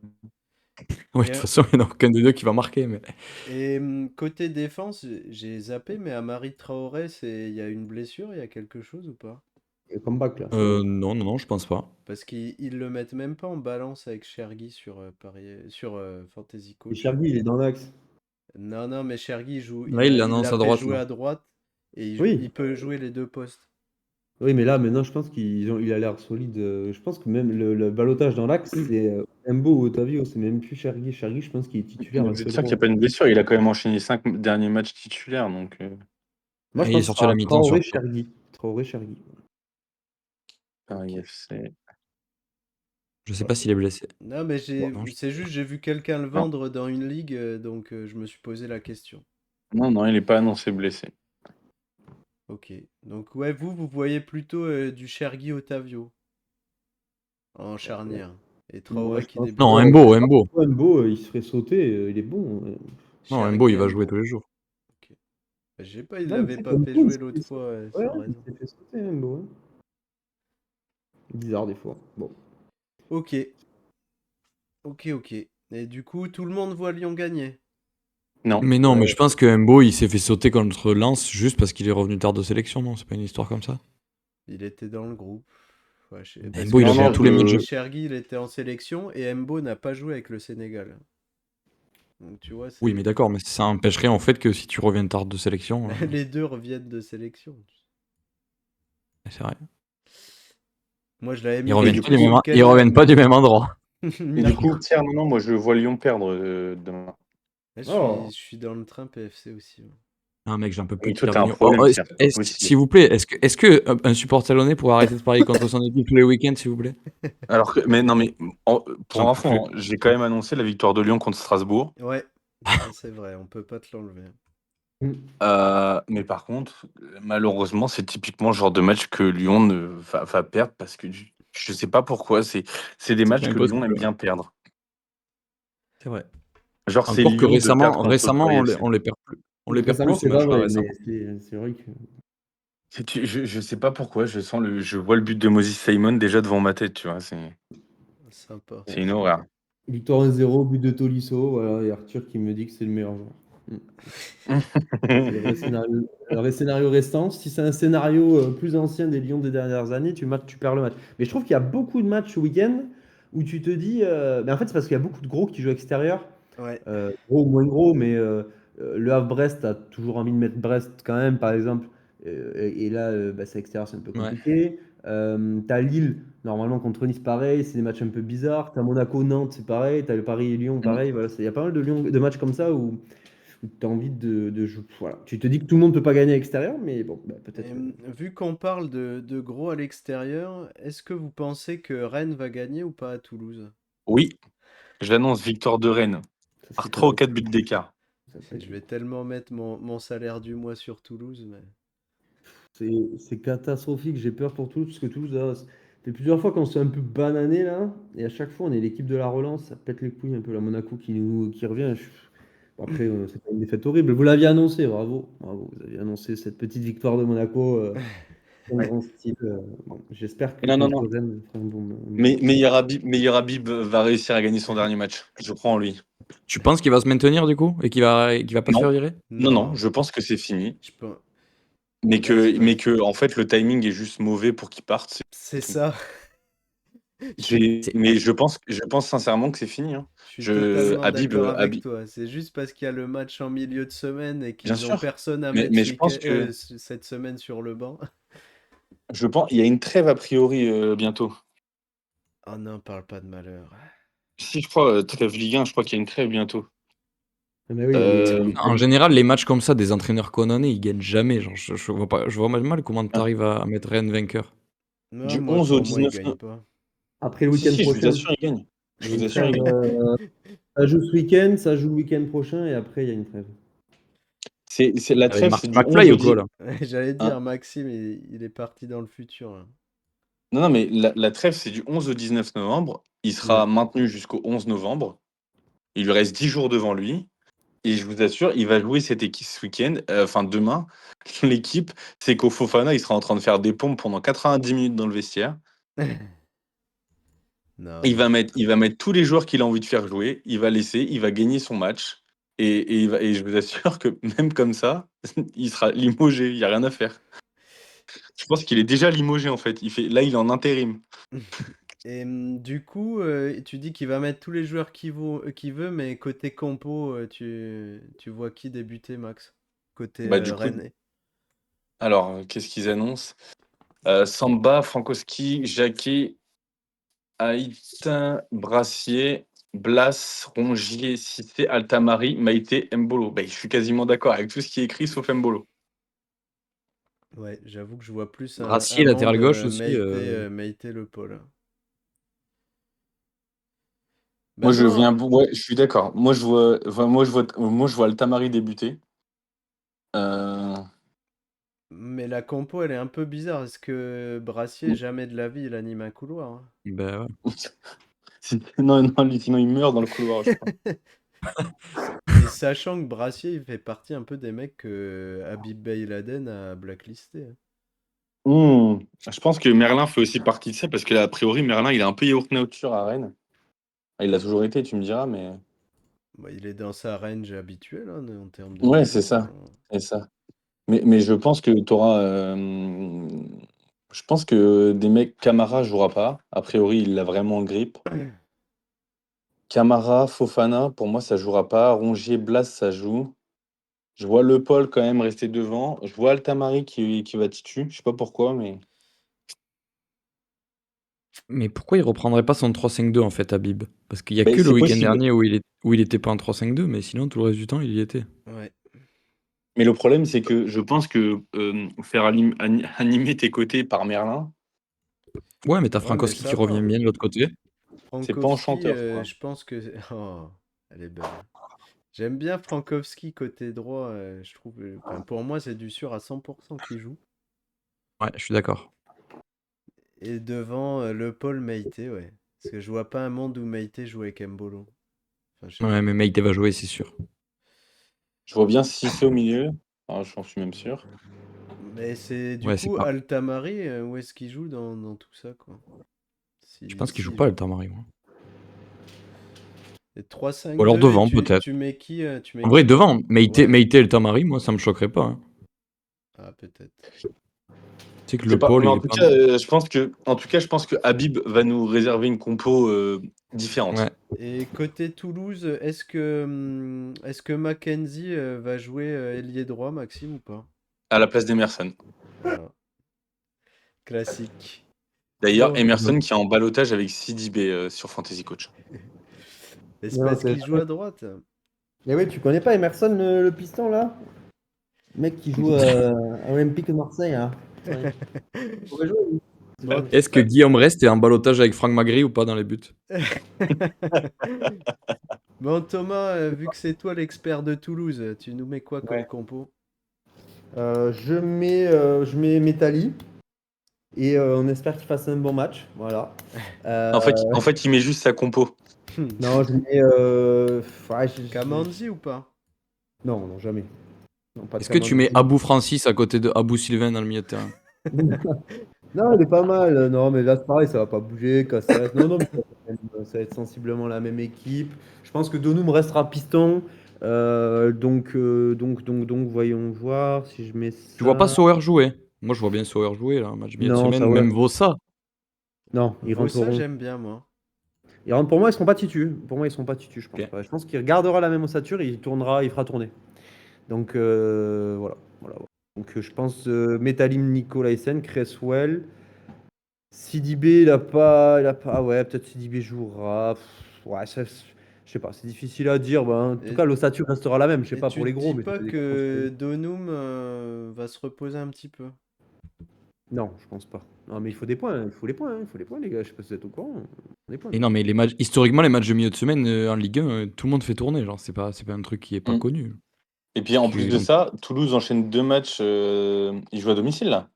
Oui, de Et, toute façon, il n'y en a aucun des deux qui va marquer. Mais... côté défense, j'ai zappé, mais Amari Traoré, il y a une blessure, il y a quelque chose ou pas? Et comeback, là, c'est bon. Non, non, non, je pense pas. Parce qu'ils le mettent même pas en balance avec Chergui sur, sur Fantasy Et Coach. Chergui, il est dans l'axe. Non, non, mais Chergui joue, Là, il il l'annonce l'a à fait droite, jouer là. à droite et Oui, il peut jouer les deux postes. oui, mais là, maintenant, je pense il a l'air solide. Je pense que même le ballottage dans l'axe, c'est Embo ou Otavio, c'est même plus Chergui. Chergui, je pense qu'il est titulaire je à vais ce te dire qu'il n'y a gros. pas une blessure. Il a quand même enchaîné 5 derniers matchs titulaires. Donc, Moi, je Et il est pense que ce sorti à sera la mi-temps surtout. Traoré-Chergui. Traoré-Chergui. Ok. Paris FC. Je sais pas s'il est blessé. Non, mais Non, c'est juste, j'ai vu quelqu'un le Non. vendre dans une ligue, donc je me suis posé la question. Non, non, il n'est pas annoncé blessé. Ok. Donc, ouais, vous voyez plutôt du Chergui Otavio en charnière. Et Moi, Traoré je qui pense non, débute. Embo, Embo. Embo, il se ferait sauter, il est bon. Non, Embo, il Chergui va jouer Embo. tous les jours. Ok. Bah, je sais pas, il Non, mais tu l'avait sais pas qu'Embo, fait il jouer s'est l'autre fait fois, sauter. Ouais, sans il raison. s'est fait sauter, Embo. Hein. Bizarre, des fois. Bon. Ok. Ok, ok. Et du coup, tout le monde voit Lyon gagner. Non. Mais non, mais Ouais. je pense que Embo, il s'est fait sauter contre Lens juste parce qu'il est revenu tard de sélection, non? C'est pas une histoire comme ça? Il était dans le groupe. Ouais, parce Embo, que il a Non, joué non, tous les matchs. Chergui, il était en sélection et Embo n'a pas joué avec le Sénégal. Donc tu vois, Oui, mais c'est d'accord, mais ça empêcherait en fait que si tu reviens tard de sélection. les deux reviennent de sélection. C'est vrai. Moi, je l'avais Ils mis Et reviennent du depuis pas le du même, coup, week-end. ils reviennent pas du même endroit. et du coup, Mercure. Pierre, non, moi je vois Lyon perdre demain. Oh, Je suis dans le train PFC aussi. Ouais. Ah mec, j'en peux plus Mais de toi, Pierre t'as un Dagnon. Oh, problème, Pierre, c'est pas possible. s'il vous plaît, est-ce que un supporter lyonnais pourrait arrêter de parier contre son équipe tous les week-ends, s'il vous plaît? Alors que, mais non, mais pour J'en peux info, plus. hein, j'ai quand même annoncé la victoire de Lyon contre Strasbourg. Ouais, ça c'est vrai, on peut pas te l'enlever. mm. Mais par contre, malheureusement, c'est typiquement le genre de match que Lyon va perdre parce que je sais pas pourquoi. C'est des C'est matchs pas que Lyon impossible. aime bien perdre. C'est vrai. Genre, c'est Encore que Lyon de perdre contre récemment, Paris FC. on les perd plus. On les perd plus Récemment, ces c'est pas matchs-là vrai, mais récemment. c'est vrai que. Je sais pas pourquoi, je vois le but de Moses Simon déjà devant ma tête, tu vois. Sympa. C'est une horreur. Victoire 1-0, but de Tolisso, voilà, et Arthur qui me dit que c'est le meilleur joueur. Mm. C'est le vrai scénario restant. Si c'est un scénario plus ancien des Lions des dernières années, tu perds le match. Mais je trouve qu'il y a beaucoup de matchs ce week-end où tu te dis. Mais en fait, c'est parce qu'il y a beaucoup de gros qui jouent extérieur. Ouais. Gros ou moins gros, mais le Havre-Brest, tu as toujours envie de mettre Brest quand même, par exemple. Et là, bah, c'est extérieur, c'est un peu Ouais. compliqué. T'as Lille, normalement contre Nice, pareil, c'est des matchs un peu bizarres. T'as Monaco-Nantes, c'est pareil. T'as le Paris et Lyon, pareil. Voilà, il y a pas mal de matchs comme ça où tu as envie de jouer. Voilà. Tu te dis que tout le monde ne peut pas gagner à l'extérieur, mais bon, bah, peut-être. Vu qu'on parle de gros à l'extérieur, est-ce que vous pensez que Rennes va gagner ou pas à Toulouse? Oui, j'annonce victoire de Rennes Ça, par c'est 3 ou pas- 4 buts d'écart. ça peut Je être- vais tellement mettre mon salaire du mois sur Toulouse, mais... C'est catastrophique, j'ai peur pour Toulouse, parce que Toulouse, là, ça fait plusieurs fois qu'on se fait un peu bananer là, et à chaque fois on est l'équipe de la relance, ça pète les couilles un peu la Monaco qui revient. Bon, après, c'est pas une défaite horrible. Vous l'aviez annoncé, bravo, bravo, vous aviez annoncé cette petite victoire de Monaco en Ouais. grand style. Bon, j'espère que Non, non, contre non. Rennes, on fera un bon Mais match. Meilleur Habib va réussir à gagner son dernier match. Je crois en lui. Tu penses qu'il va se maintenir du coup et qu'il va pas se Non, faire virer? non, Non, je pense que c'est fini. je peux... Mais Vas-y, que, en fait, le timing est juste mauvais pour qu'il parte. c'est Tout. ça. Je suis, C'est- Mais je pense sincèrement que c'est fini, hein. je suis totalement Habib, d'accord avec Habib, toi. C'est juste parce qu'il y a le match en milieu de semaine et bien qu'ils ont sûr. personne à Mais, mettre mais je pense que, cette semaine sur le banc. il y a une trêve a priori bientôt. Oh non, parle pas de malheur. Si, je crois, trêve Ligue 1, je crois qu'il y a une trêve bientôt. Mais oui, il y a Euh, En général, les matchs comme ça, des entraîneurs condamnés, ils gagnent jamais. Genre, je vois pas, je vois mal comment tu arrives à mettre Rennes vainqueur. Non, du moi, 11 au pour moi, ils 19. gagnent pas. après le Si, week-end si, je vous prochain, assure, il gagne. il Je y a vous une assure, il trêve. gagne. Ça joue ce week-end, ça joue le week-end prochain, et après il y a une trêve. La Avec trêve, Mark c'est du 11 McFly au ou 10. quoi là? J'allais dire, Hein. Maxime, il est parti dans le futur, là. Non, non, mais la trêve, c'est du 11 au 19 novembre. Il Ouais. sera maintenu jusqu'au 11 novembre. Il lui reste 10 jours devant lui. Et je vous assure, il va jouer cette équipe ce week-end, enfin demain. L'équipe, c'est qu'au Fofana, il sera en train de faire des pompes pendant 90 minutes dans le vestiaire. Non, Il mais va mettre tous les joueurs qu'il a envie de faire jouer. Il va laisser, il va gagner son match. Et je vous assure que même comme ça, il sera limogé. Il n'y a rien à faire. Je pense qu'il est déjà limogé en fait. Là, il est en intérim. Et du coup, tu dis qu'il va mettre tous les joueurs qu'il veut, mais côté compo, tu vois qui débuter, Max? Côté Bah, du coup, Rennais. alors, qu'est-ce qu'ils annoncent? Samba, Frankowski, Jacquet, Haïtin, Brassier, Blas, Rongier, Cissé, Altamari, Maïté, Mbolo. Bah, je suis quasiment d'accord avec tout ce qui est écrit sauf Mbolo. Ouais, j'avoue que je vois plus un Brassier, latéral monde gauche aussi. Meïté Le Paul. Moi, Ben non, ouais, je suis d'accord. Moi, je vois Altamari débuter. Euh, mais la compo, elle est un peu bizarre. Est-ce que Brassier, jamais de la vie, il anime un couloir, hein? Ben ouais. Non, non, sinon il meurt dans le couloir, je crois. Et sachant que Brassier, il fait partie un peu des mecs que Habib Beiladen a blacklisté, hein. Je pense que Merlin fait aussi partie de ça parce que a priori, Merlin, il est un peu yaourt nature à Rennes. Ah, il l'a toujours été, tu me diras, mais. Bah, il est dans sa range habituelle, hein, en termes de Ouais, c'est niveau, ça. C'est ça. Mais je pense que tu auras. Je pense que des mecs, Camara jouera pas. A priori, il l'a vraiment en grippe. Camara, Fofana, pour moi, ça jouera pas. Rongier, Blas, ça joue. Je vois Le Paul quand même rester devant. Je vois Altamari qui va titu. Je sais pas pourquoi, mais. Mais pourquoi il reprendrait pas son 3-5-2 en fait, Habib? Parce qu'il y a Ben, que le c'est week-end possible. dernier où il était pas en 3-5-2, mais sinon tout le reste du temps il y était. Ouais. Mais le problème, c'est que je pense que faire animer tes côtés par Merlin, Ouais, mais t'as Ouais, mais Frankowski ça qui va, revient hein. bien de l'autre côté. c'est pas Frankowski, enchanteur, quoi. je pense que. Oh, elle est belle. J'aime bien Frankowski côté droit. Je trouve. Enfin, pour moi, c'est du sûr à 100% qu'il joue. Ouais, je suis d'accord. Et devant Le Paul Meïté, ouais. Parce que je vois pas un monde où Meïté joue avec Mbolo. Enfin, je sais Ouais, pas. mais Meïté va jouer, c'est sûr. Je vois bien Cissé au milieu. Ah, j'en suis même sûr. Mais c'est du Ouais, c'est coup pas. Altamari, où est-ce qu'il joue dans tout ça, quoi. Je Si, pense qu'il joue s'il pas joue. Altamari, moi. Et Ou alors 3-5-2, et devant, tu, peut-être. tu mets qui, tu mets En vrai, qui devant, Meïté, Ouais. Meïté et Altamari, moi ça me choquerait pas, hein. Ah, peut-être. Tu sais que Je sais le pas. Paul, Mais il en est tout pas. cas, je pense que Habib va nous réserver une compo différente. Ouais. Et côté Toulouse, est-ce que Mackenzie va jouer ailier droit, Maxime, ou pas? À la place d'Emerson. Voilà, classique. D'ailleurs, Bon, Emerson qui est en ballottage avec Sidibé sur Fantasy Coach. et c'est Non, parce qu'il joue à droite. Mais oui, tu connais pas Emerson, le piston, là? Le mec qui joue à Olympique de Marseille, là. Ouais. Il pourrait jouer, lui. C'est Bon, vrai. Est-ce que Guillaume Rest est en ballottage avec Franck Magri ou pas dans les buts? bon, Thomas, vu que c'est toi l'expert de Toulouse, tu nous mets quoi comme Ouais. compo? Je mets Metali et on espère qu'il fasse un bon match. Voilà. En fait, Euh, en fait, il met juste sa compo. non, je mets. Ouais, Kamanzi ou pas? non, non, jamais. Non, pas de Est-ce que tu mets Kamandzi. Abou Francis à côté de Abou Sylvain dans le milieu de terrain? Non, il est pas mal. Non, mais là, c'est pareil, ça va pas bouger. Caceres. Non, non, mais ça va être sensiblement la même équipe. Je pense que Donum restera piston. Donc, voyons voir si je mets Tu vois pas ça. Sauer jouer? Moi, je vois bien Sauer jouer, là, un match milieu de Non, semaine, ça, ouais. même Vossa. Non, ils Vossa, rentreront. j'aime bien, moi. Pour moi, ils seront pas titus. Pour moi, ils seront pas titus, je pense Ok. pas. Je pense qu'il gardera la même ossature et il tournera, il fera tourner. Donc, voilà. Voilà. Donc, je pense Metalim Nicolaisen, Cresswell. Sidibé, il a pas. Ah ouais, peut-être Sidibé jouera. Ouais, je sais pas, c'est difficile à dire. Bah, en tout Et, cas, l'ossature restera la même. Je sais et pas tu pour te les gros, dis mais pas c'est des gros que construits. Donum va se reposer un petit peu? Non, je pense pas. Non, mais il faut des points. Il faut les points. Il faut les points, les gars. Je sais pas si vous êtes au courant. Des points, Et nous. non, mais les matchs, historiquement, les matchs de milieu de semaine en Ligue 1, tout le monde fait tourner. Genre, c'est pas un truc qui est pas Mm. connu. Et puis en plus de Donc, ça, Toulouse enchaîne 2 matchs. Ils jouent à domicile là.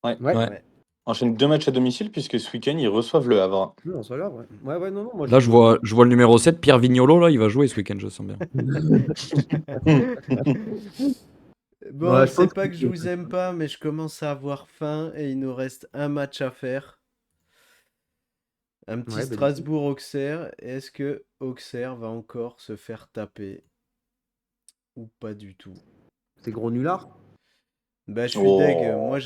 Ouais. Ouais. ouais. Ouais. Enchaîne 2 matchs à domicile puisque ce week-end ils reçoivent le Havre. Non, ça va, ouais. Ouais, ouais, non, non, moi Là, je. je vois le numéro 7, Pierre Vignolo, là, il va jouer ce week-end, je sens bien. Bon, Ouais, je c'est pense que. pas que je vous aime pas, mais je commence à avoir faim et il nous reste un match à faire. Un petit Ouais, bah dis-moi. Strasbourg-Auxerre. Est-ce que Auxerre va encore se faire taper ou pas du tout? C'est gros nulard. Bah, je suis deg. Oh. Moi,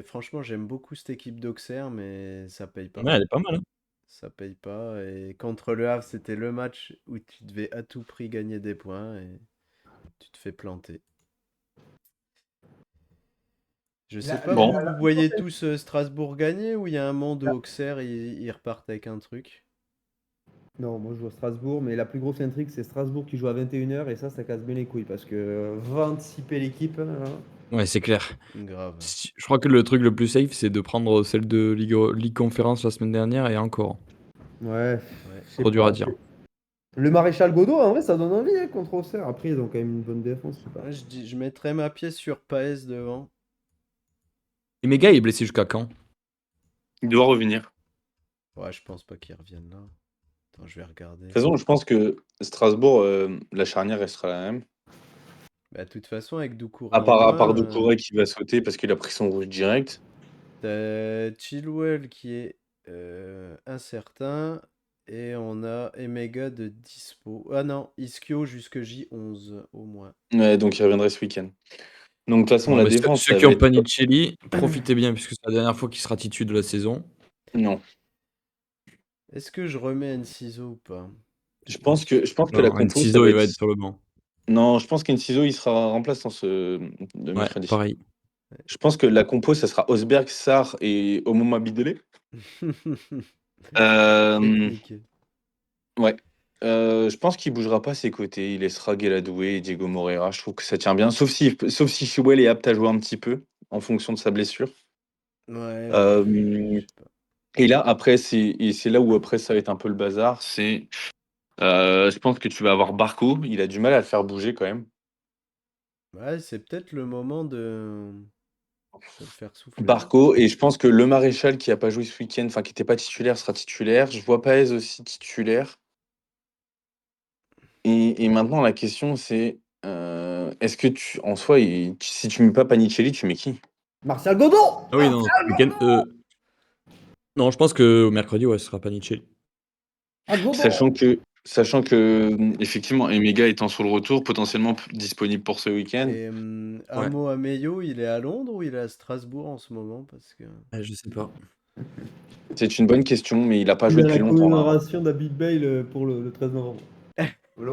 franchement, j'aime beaucoup cette équipe d'Auxerre, mais ça paye pas. Ouais, elle est pas mal, hein. Ça paye pas. Et contre le Havre, c'était le match où tu devais à tout prix gagner des points et tu te fais planter. Je sais pas, Bon. vous voyez tous Strasbourg gagner ou il y a un monde où Auxerre, ils repartent avec un truc? Non, moi je joue à Strasbourg, mais la plus grosse intrigue, c'est Strasbourg qui joue à 21h et ça casse bien les couilles parce que anticiper l'équipe, hein. Ouais, c'est clair. Grave. Je crois que le truc le plus safe, c'est de prendre celle de Ligue Conférence la semaine dernière et encore. Ouais, Ouais. je sais Trop dur à pas. dire. Le maréchal Godot, en vrai, ça donne envie hein, contre Auxerre. Après, ils ont quand même une bonne défense, je sais pas. Moi, je mettrais ma pièce sur Paes devant. Et Mega est blessé jusqu'à quand? Il doit revenir. De Ouais, je pense pas qu'ils reviennent là. Attends, je vais regarder. toute façon, je pense que Strasbourg, la charnière restera la même. Bah, de toute façon, avec Doucouré À en part, à part moins, Doucouré qui va sauter parce qu'il a pris son rouge direct. t'as Chilwell qui est incertain. Et on a Emega de dispo. Ah non, Ischio jusque J11 au moins. Ouais, donc il reviendrait ce week-end. Donc de toute façon, Bon, la mais défense, ceux ça qui va ont être. Panicelli, profitez bien, puisque c'est la dernière fois qu'il sera titulaire de la saison. Non. Est-ce que je remets Enciso ou pas? Je pense que la Alors, compo, ça Enciso, va il être. va être sur le banc. Non, je pense qu'Enciso, il sera remplaçant de Ouais, mercredi. pareil. Je pense que la compo, ça sera Osberg, Sarr et Omoma Bidele. Euh, Technique. ouais. Je pense qu'il bougera pas ses côtés. Il laissera Gueladoué et Diego Moreira. Je trouve que ça tient bien. Sauf si Chilwell est apte à jouer un petit peu en fonction de sa blessure. Ouais, je Euh, sais pas. et là, après, c'est là où après ça va être un peu le bazar. Je pense que tu vas avoir Barco. Il a du mal à le faire bouger quand même. Ouais, c'est peut-être le moment de le faire souffler. Barco, et je pense que le Maréchal qui a pas joué ce week-end, enfin qui n'était pas titulaire, sera titulaire. Je vois Paez aussi titulaire. Et maintenant, la question, c'est est-ce que en soi, si tu mets pas Panicelli, tu mets qui? Martial Godot! Ah oui, non, ce week-end. Non, je pense que mercredi, ouais, ce sera Panicelli. Ah, Godot! Sachant que effectivement, Emega étant sur le retour, potentiellement disponible pour ce week-end. Et Ouais. Amo Ameyo, il est à Londres ou il est à Strasbourg en ce moment? Parce que... Je sais pas. C'est une bonne question, mais il a pas Il joué a depuis la longtemps là. commémoration d'Abid Bale pour le 13 novembre. Le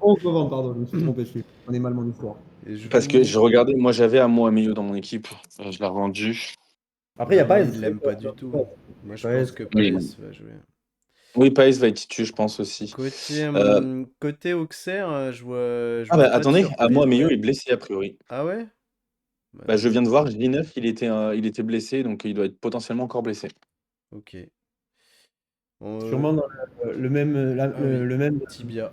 11 novembre, pardon, je me suis trompé, on est mal mon histoire. Et je Parce que vous... je regardais, moi j'avais Amo Ameyo dans mon équipe, je l'ai revendu. Après, il y a Non, pas il l'aime pas du tout. Moi, je pense que Mais Paes va jouer. oui, Paez va être titulaire, je pense aussi. Côté Auxerre, je Ah vois bah pas de attendez, Amo surprise. Ameyo Ouais. est blessé a priori. Ah ouais? Bah, Bah, je viens de voir, J9, il était blessé, donc il doit être potentiellement encore blessé. Ok. Sûrement dans le même, Ah oui, le même, Tibia.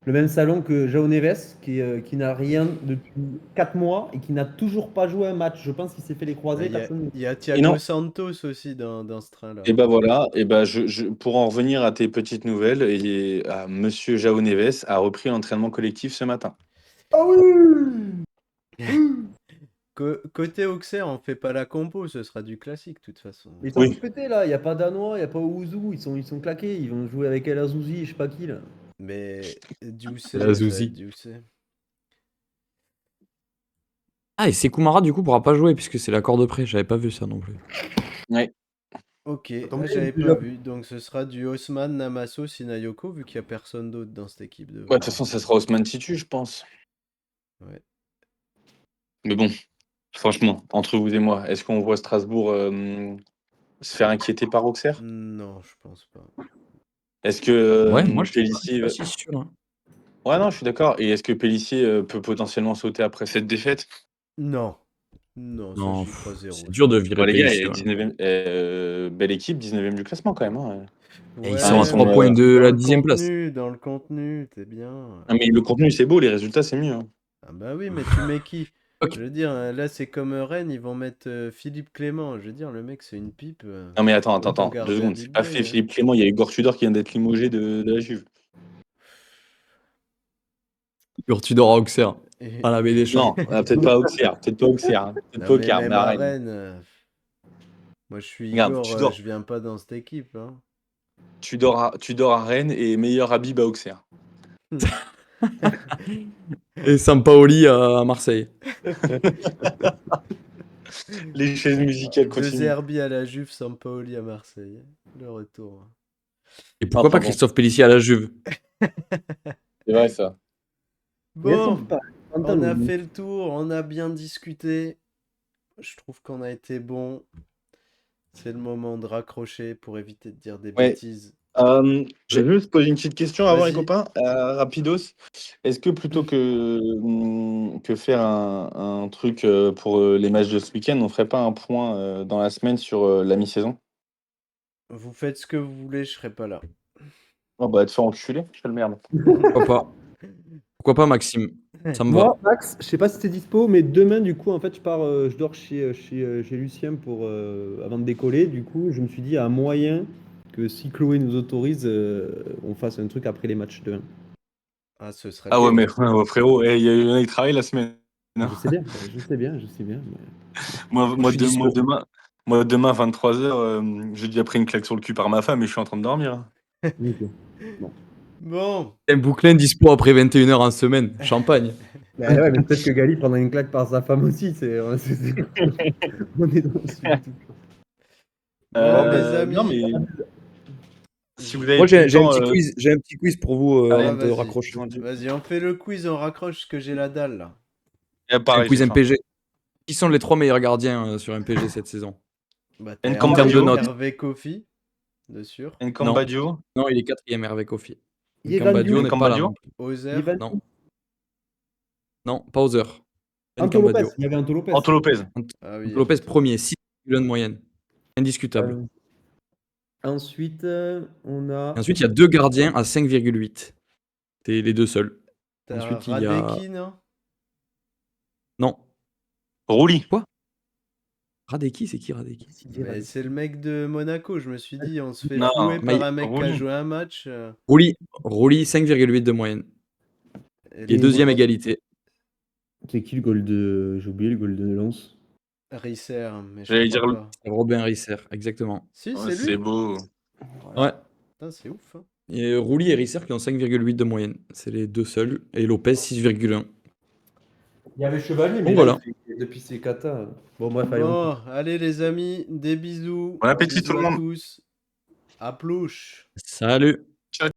le même salon que João Neves, qui n'a rien depuis 4 mois et qui n'a toujours pas joué un match. Je pense qu'il s'est fait les Bah, croisés, Il y a, personne. il y a Et Thiago non, Santos aussi dans ce train-là. et bah voilà, et bah pour en revenir à tes petites nouvelles, Monsieur João Neves a repris l'entraînement collectif ce matin. Ah oui! Côté Auxerre, on fait pas la compo, ce sera du classique de toute façon. Ils sont tous Oui. pétés là, il n'y a pas Danois, il n'y a pas Ouzou, ils sont claqués, ils vont jouer avec El Azouzi, je sais pas qui là. Mais Dioussé, La ça va être Zouzi. Dioussé. Ah, et Sekou du coup, pourra pas jouer puisque c'est l'accord de prêt. J'avais pas vu ça non plus. Ouais. Ok, tombe bien, j'avais déjà. pas vu. Donc ce sera du Osman, Namasso, Sinayoko, vu qu'il y a personne d'autre dans cette équipe Ouais, de devant. toute façon, ça sera Ousmane Titu, je pense. Ouais. Mais bon, franchement, entre vous et moi, est-ce qu'on voit Strasbourg se faire inquiéter par Auxerre? Non, je pense pas. Est-ce que Ouais, moi, je suis Pélissier... pas si sûr, hein. Ouais, non, je suis d'accord. Et est-ce que Pélissier peut potentiellement sauter après cette défaite? Non. Non, ça Non, j'y crois zéro, c'est je dur de pense. virer Bon, les gars, Pélissier, ouais. 19e, belle équipe, 19e du classement quand même, hein. Et ils Enfin, sont ils à Ouais, 3 sont, points de dans la le 10e place. dans le contenu, t'es bien. Ah, mais le contenu, c'est beau, les résultats, c'est mieux, hein. Ah bah oui, mais tu mets qui? Ok. Je veux dire, là c'est comme Rennes, ils vont mettre Philippe Clément. Je veux dire, le mec c'est une pipe. Non, mais attends, Autant 2 garder secondes. C'est Habib pas fait Beye. Philippe Clément, il y a Igor Tudor qui vient d'être limogé de la Juve. Igor Tudor à Auxerre, à la baie des Champs. Non, peut-être pas Auxerre, hein. Peut-être Non pas mais Auxerre, mais même à arrête. Rennes, moi je suis Regarde, Igor, je viens pas dans cette équipe, hein. Tudor à Rennes et meilleur Habib à Auxerre. Et Sampaoli à Marseille. Les chaises musicales De continuent. Zerbi à la Juve, Sampaoli à Marseille. Le retour. Et pourquoi Enfin pas bon, Christophe Pélissier à la Juve? c'est vrai ça. Mais est-ce qu'on Bon, peut pas on a fait le tour, on a bien discuté. Je trouve qu'on a été bon. C'est le moment de raccrocher pour éviter de dire des Ouais. bêtises. Je vais juste poser une petite question avant les Vas-y. copains. Rapidos. Est-ce que plutôt que faire un truc pour les matchs de ce week-end, on ferait pas un point dans la semaine sur la mi-saison? Vous faites ce que vous voulez, je serai pas là. Oh bah te faire enculer, quelle merde. Pourquoi pas? Pourquoi pas, Maxime? Ça me va. Moi, Max, je sais pas si t'es dispo, mais demain, du coup, en fait, je dors chez Lucien avant de décoller. Du coup, je me suis dit, à moyen que si Chloé nous autorise, on fasse un truc après les matchs demain. Ah, ce serait Ah ouais, bien. mais ouais, frérot, il y en a qui travaillent la semaine, hein. Je sais bien, je sais bien, je sais bien. Moi, Je moi, suis de- moi, dispo. demain, moi, demain 23h, j'ai déjà pris une claque sur le cul par ma femme et je suis en train de dormir, hein. Ok. Bon. Bon. Un bouclin dispo après 21h en semaine. Champagne. Bah ouais, mais peut-être que Gali prendra une claque par sa femme aussi. On est dans le sud. Bon, mes Non, amis. mais si vous je- avez Moi, plus de temps, j'ai un petit quiz pour vous allez, avant Ah, de vas-y. raccrocher. Vas-y, on fait le quiz, on raccroche parce que j'ai la dalle là. Un pareil, quiz j'ai faim. MPG. Qui sont les 3 meilleurs gardiens sur MPG cette saison? Bah, t'as En termes de Ncambadio, notes. Hervé Kofi, de sûr. Ncambadio, Non, il est 4e, Hervé Kofi. Yevan Ncambadio Diouf, n'est pas là Ncambadio non plus. Ozer. Yevan Non. Diouf. Non, pas Ozer. Anto Lopez, Ncambadio. il y avait Anto Lopez. Anto Lopez. Ah oui, Lopez effectivement. premier, 6,1 de moyenne. Indiscutable. Ensuite, on a. Et ensuite, il y a 2 gardiens à 5,8. C'est les 2 seuls. T'as Ensuite, il y a... Radeki, non? Non. Rouli. Radeki, c'est qui Radeki? Mais c'est le mec de Monaco, je me suis dit, on se fait Non, flouer mais par un mec qui a Rouli. joué un match. Rouli, 5,8 de moyenne. Et Et les deuxième autres, égalité. C'est qui le goal de. J'ai oublié le goal de Lens. Risser, mais je J'allais crois dire pas. C'est Robin Risser, exactement. Si, Oh, c'est c'est lui. beau. Ouais. Putain, c'est ouf. Hein. Et Rouli et Risser qui ont 5,8 de moyenne. C'est les 2 seuls. Et Lopez, 6,1. Il y avait Chevalier, mais Donc là, voilà. depuis ses katas. Bon, bref, allez, Bon, allez les amis, des bisous. Bon appétit Bisous tout le à monde. tous. À plouche. Salut.